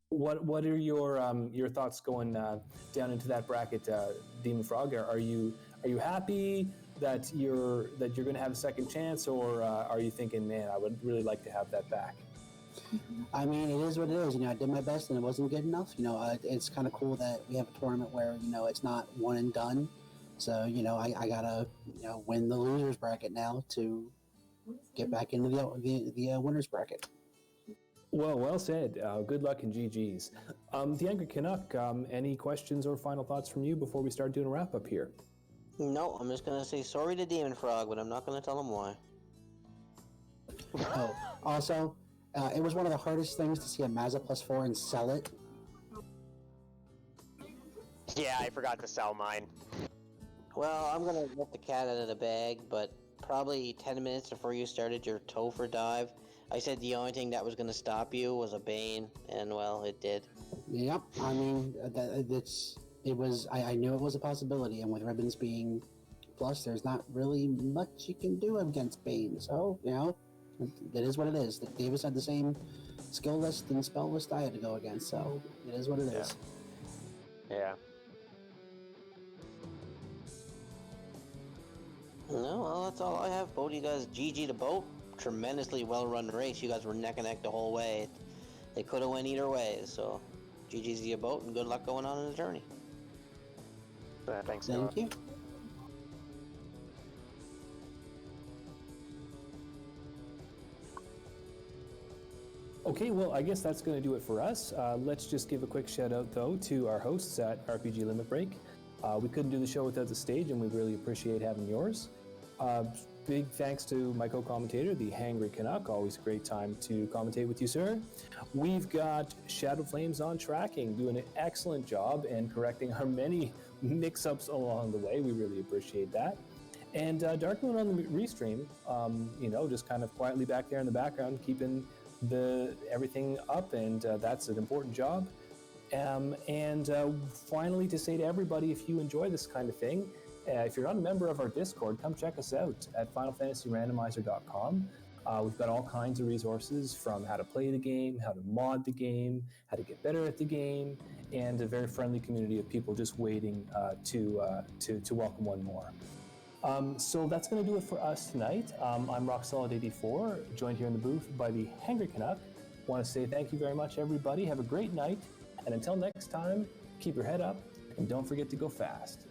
What are your thoughts going down into that bracket, Dem0nfr0g? Are you happy that you're going to have a second chance, or are you thinking, man, I would really like to have that back? I mean, it is what it is. I did my best and it wasn't good enough. It's kind of cool that we have a tournament where it's not one and done. So I gotta win the losers bracket now to get back into the winners bracket. Well said. Good luck and GG's. The Angry Canuck, any questions or final thoughts from you before we start doing a wrap up here? No, I'm just gonna say sorry to Dem0nfr0g, but I'm not gonna tell him why. Oh, also, it was one of the hardest things to see a Mazda +4 and sell it. Yeah, I forgot to sell mine. Well, I'm gonna let the cat out of the bag, but probably 10 minutes before you started your Topher dive, I said the only thing that was gonna stop you was a Bane, and well, it did. Yep, I mean, I knew it was a possibility, and with ribbons being Plus, there's not really much you can do against Bane. So, you know, it is what it is. Davis had the same skill list and spell list I had to go against, so it is what it is. Yeah. No, well, that's all I have. Both of you guys, GG to both. Tremendously well-run race. You guys were neck and neck the whole way. They could have went either way, so GG's to you both, and good luck going on in the journey. Thanks, Thank you. Okay, well, I guess that's going to do it for us. Let's just give a quick shout out, though, to our hosts at RPG Limit Break. We couldn't do the show without the stage, and we really appreciate having yours. Big thanks to my co-commentator, the Hangry Canuck. Always a great time to commentate with you, sir. We've got Shadow Flames on tracking, doing an excellent job and correcting our many mix-ups along the way. We really appreciate that. And Dark Moon on the restream, you know, just kind of quietly back there in the background, keeping everything up, and that's an important job. Finally, to say to everybody, if you enjoy this kind of thing, if you're not a member of our Discord, come check us out at FinalFantasyRandomizer.com. We've got all kinds of resources, from how to play the game, how to mod the game, how to get better at the game, and a very friendly community of people just waiting to welcome one more. So that's going to do it for us tonight. I'm RockSolid84, joined here in the booth by the Hangry Canuck. Want to say thank you very much, everybody. Have a great night, and until next time, keep your head up and don't forget to go fast.